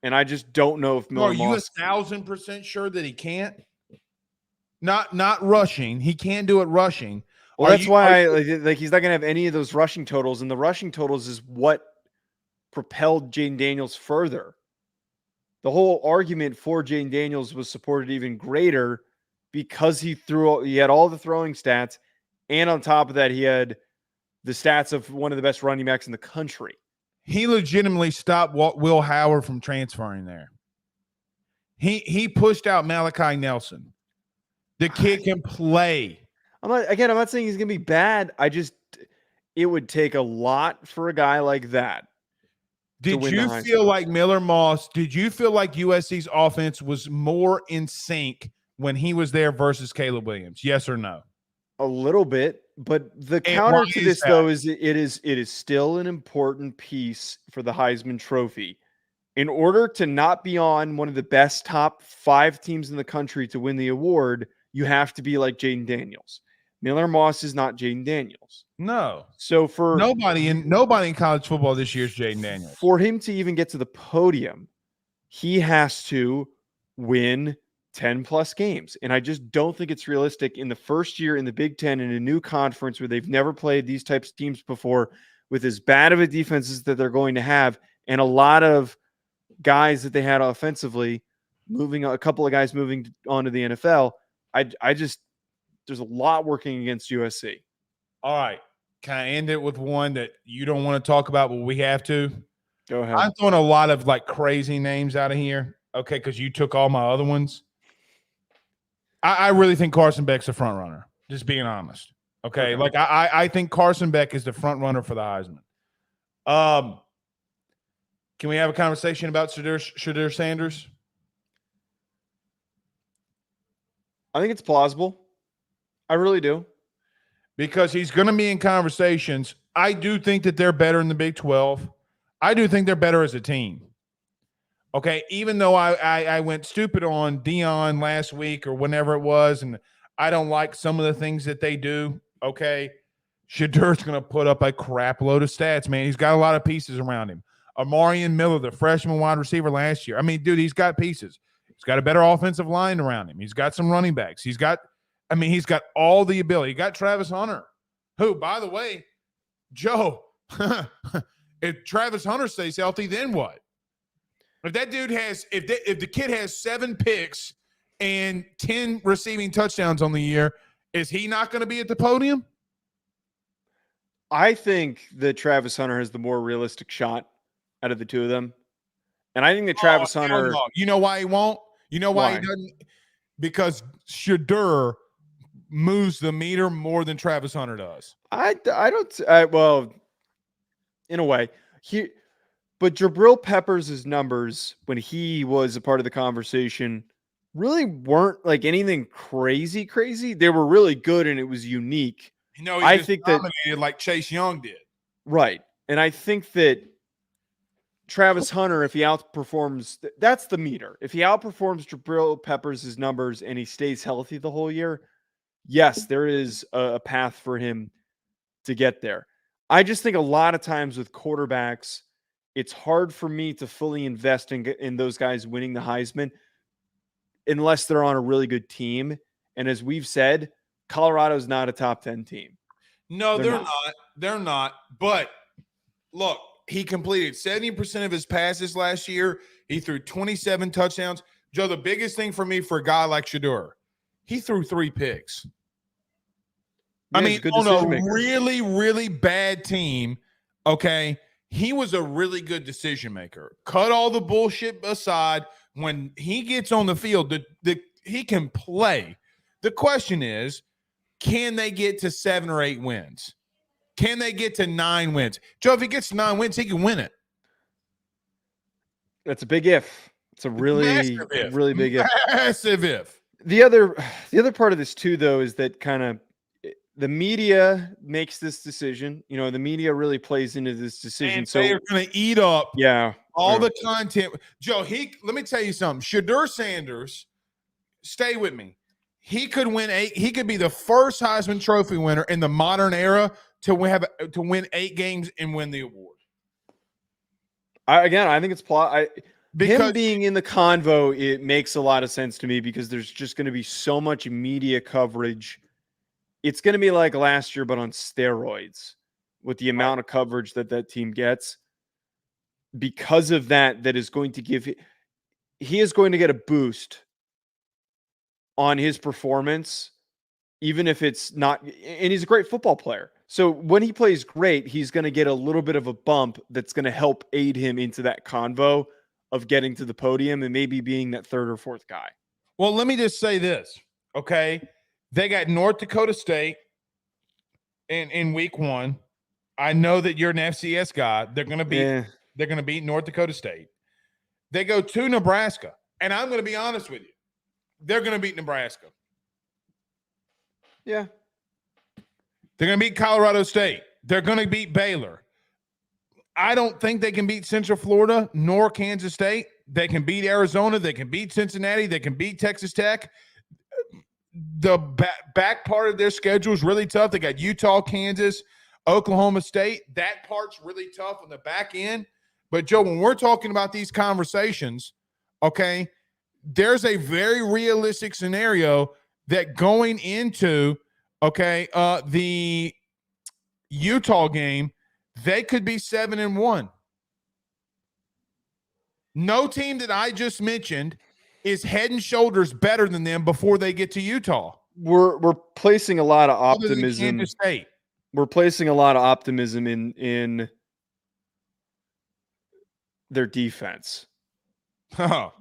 And I just don't know if Miller Moss – Are you 1,000% sure that he can't? Not rushing. He can't do it rushing. Well, that's why he's not going to have any of those rushing totals. And the rushing totals is what propelled Jaden Daniels further. The whole argument for Jaden Daniels was supported even greater because he had all the throwing stats, and on top of that, he had the stats of one of the best running backs in the country. He legitimately stopped Will Howard from transferring there. He pushed out Malachi Nelson. The kid can play. I'm not saying he's going to be bad. It would take a lot for a guy like that. Did you feel like Miller Moss, did you feel like USC's offense was more in sync when he was there versus Caleb Williams? Yes or no? A little bit, but the counter to this, though, is it is still an important piece for the Heisman Trophy. In order to not be on one of the best top 5 teams in the country to win the award, you have to be like Jaden Daniels. Miller Moss is not Jaden Daniels. No. So for nobody in college football this year is Jaden Daniels. For him to even get to the podium, he has to win 10 plus games. And I just don't think it's realistic in the first year in the Big Ten in a new conference where they've never played these types of teams before, with as bad of a defenses that they're going to have, and a lot of guys that they had offensively a couple of guys moving on to the NFL. There's a lot working against USC. All right. Can I end it with one that you don't want to talk about, but we have to? Go ahead. I'm throwing a lot of like crazy names out of here. Okay. Cause you took all my other ones. I really think Carson Beck's a front runner. Just being honest. Okay. Like I think Carson Beck is the front runner for the Heisman. Can we have a conversation about Shadur Sanders? I think it's plausible. I really do. Because he's going to be in conversations. I do think that they're better in the Big 12. I do think they're better as a team. Okay, even though I went stupid on Dion last week or whenever it was, and I don't like some of the things that they do, okay, Shadur's going to put up a crap load of stats, man. He's got a lot of pieces around him. Amarian Miller, the freshman wide receiver last year. I mean, dude, he's got pieces. He's got a better offensive line around him. He's got some running backs. He's got all the ability. He got Travis Hunter, who, by the way, Joe, if Travis Hunter stays healthy, then what? If that dude has, if the kid has 7 picks and 10 receiving touchdowns on the year, is he not going to be at the podium? I think that Travis Hunter has the more realistic shot out of the two of them. And I think that Travis Hunter. No. You know why he won't? You know why he doesn't? Because Shadur moves the meter more than Travis Hunter does. I don't. Well, in a way, but Jabril Peppers' numbers when he was a part of the conversation really weren't like anything crazy. They were really good, and it was unique. No, I think that like Chase Young did. Right, and I think that Travis Hunter, if he outperforms, that's the meter. If he outperforms Jabril Peppers' numbers and he stays healthy the whole year, yes, there is a path for him to get there. I just think a lot of times with quarterbacks, it's hard for me to fully invest in those guys winning the Heisman unless they're on a really good team. And as we've said, Colorado's not a top 10 team. No, they're not. They're not. But look, he completed 70% of his passes last year. He threw 27 touchdowns. Joe, the biggest thing for me for a guy like Shadur, he threw 3 picks. Yeah, I mean, on a really, really bad team, okay, he was a really good decision maker. Cut all the bullshit aside. When he gets on the field, he can play. The question is, can they get to 7 or 8 wins? Can they get to 9 wins? Joe, if he gets to 9 wins, he can win it. That's a big if. It's a really, really big if. Massive if. The other part of this too, though, is that kind of the media makes this decision. You know, the media really plays into this decision. And so they're going to eat up all the content. Joe, let me tell you something. Shadur Sanders, stay with me. He could win 8. He could be the first Heisman Trophy winner in the modern era to win 8 games and win the award. I think it's him being in the convo. It makes a lot of sense to me because there's just going to be so much media coverage. It's going to be like last year, but on steroids with the amount of coverage that team gets. Because of that is going to he is going to get a boost on his performance, even if it's not, and he's a great football player. So when he plays great, he's going to get a little bit of a bump that's going to help aid him into that convo of getting to the podium and maybe being that 3rd or 4th guy. Well, let me just say this, okay? They got North Dakota State in week 1. I know that you're an FCS guy. They're going to beat North Dakota State. They go to Nebraska, and I'm going to be honest with you. They're going to beat Nebraska. Yeah. They're going to beat Colorado State. They're going to beat Baylor. I don't think they can beat Central Florida nor Kansas State. They can beat Arizona. They can beat Cincinnati. They can beat Texas Tech. The back part of their schedule is really tough. They got Utah, Kansas, Oklahoma State. That part's really tough on the back end. But, Joe, when we're talking about these conversations, okay, there's a very realistic scenario that going into, the Utah game, they could be 7-1. No team that I just mentioned is head and shoulders better than them before they get to Utah. We're placing a lot of optimism. Kansas State. We're placing a lot of optimism in their defense. Oh.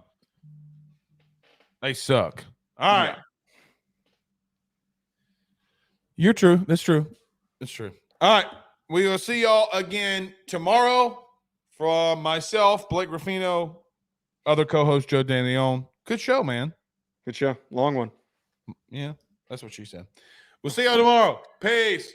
They suck. All right. You're true. That's true. That's true. All right. We will see y'all again tomorrow. From myself, Blake Ruffino, other co-host Joe DeLeone. Good show, man. Good show. Long one. Yeah, that's what she said. We'll see y'all tomorrow. Peace.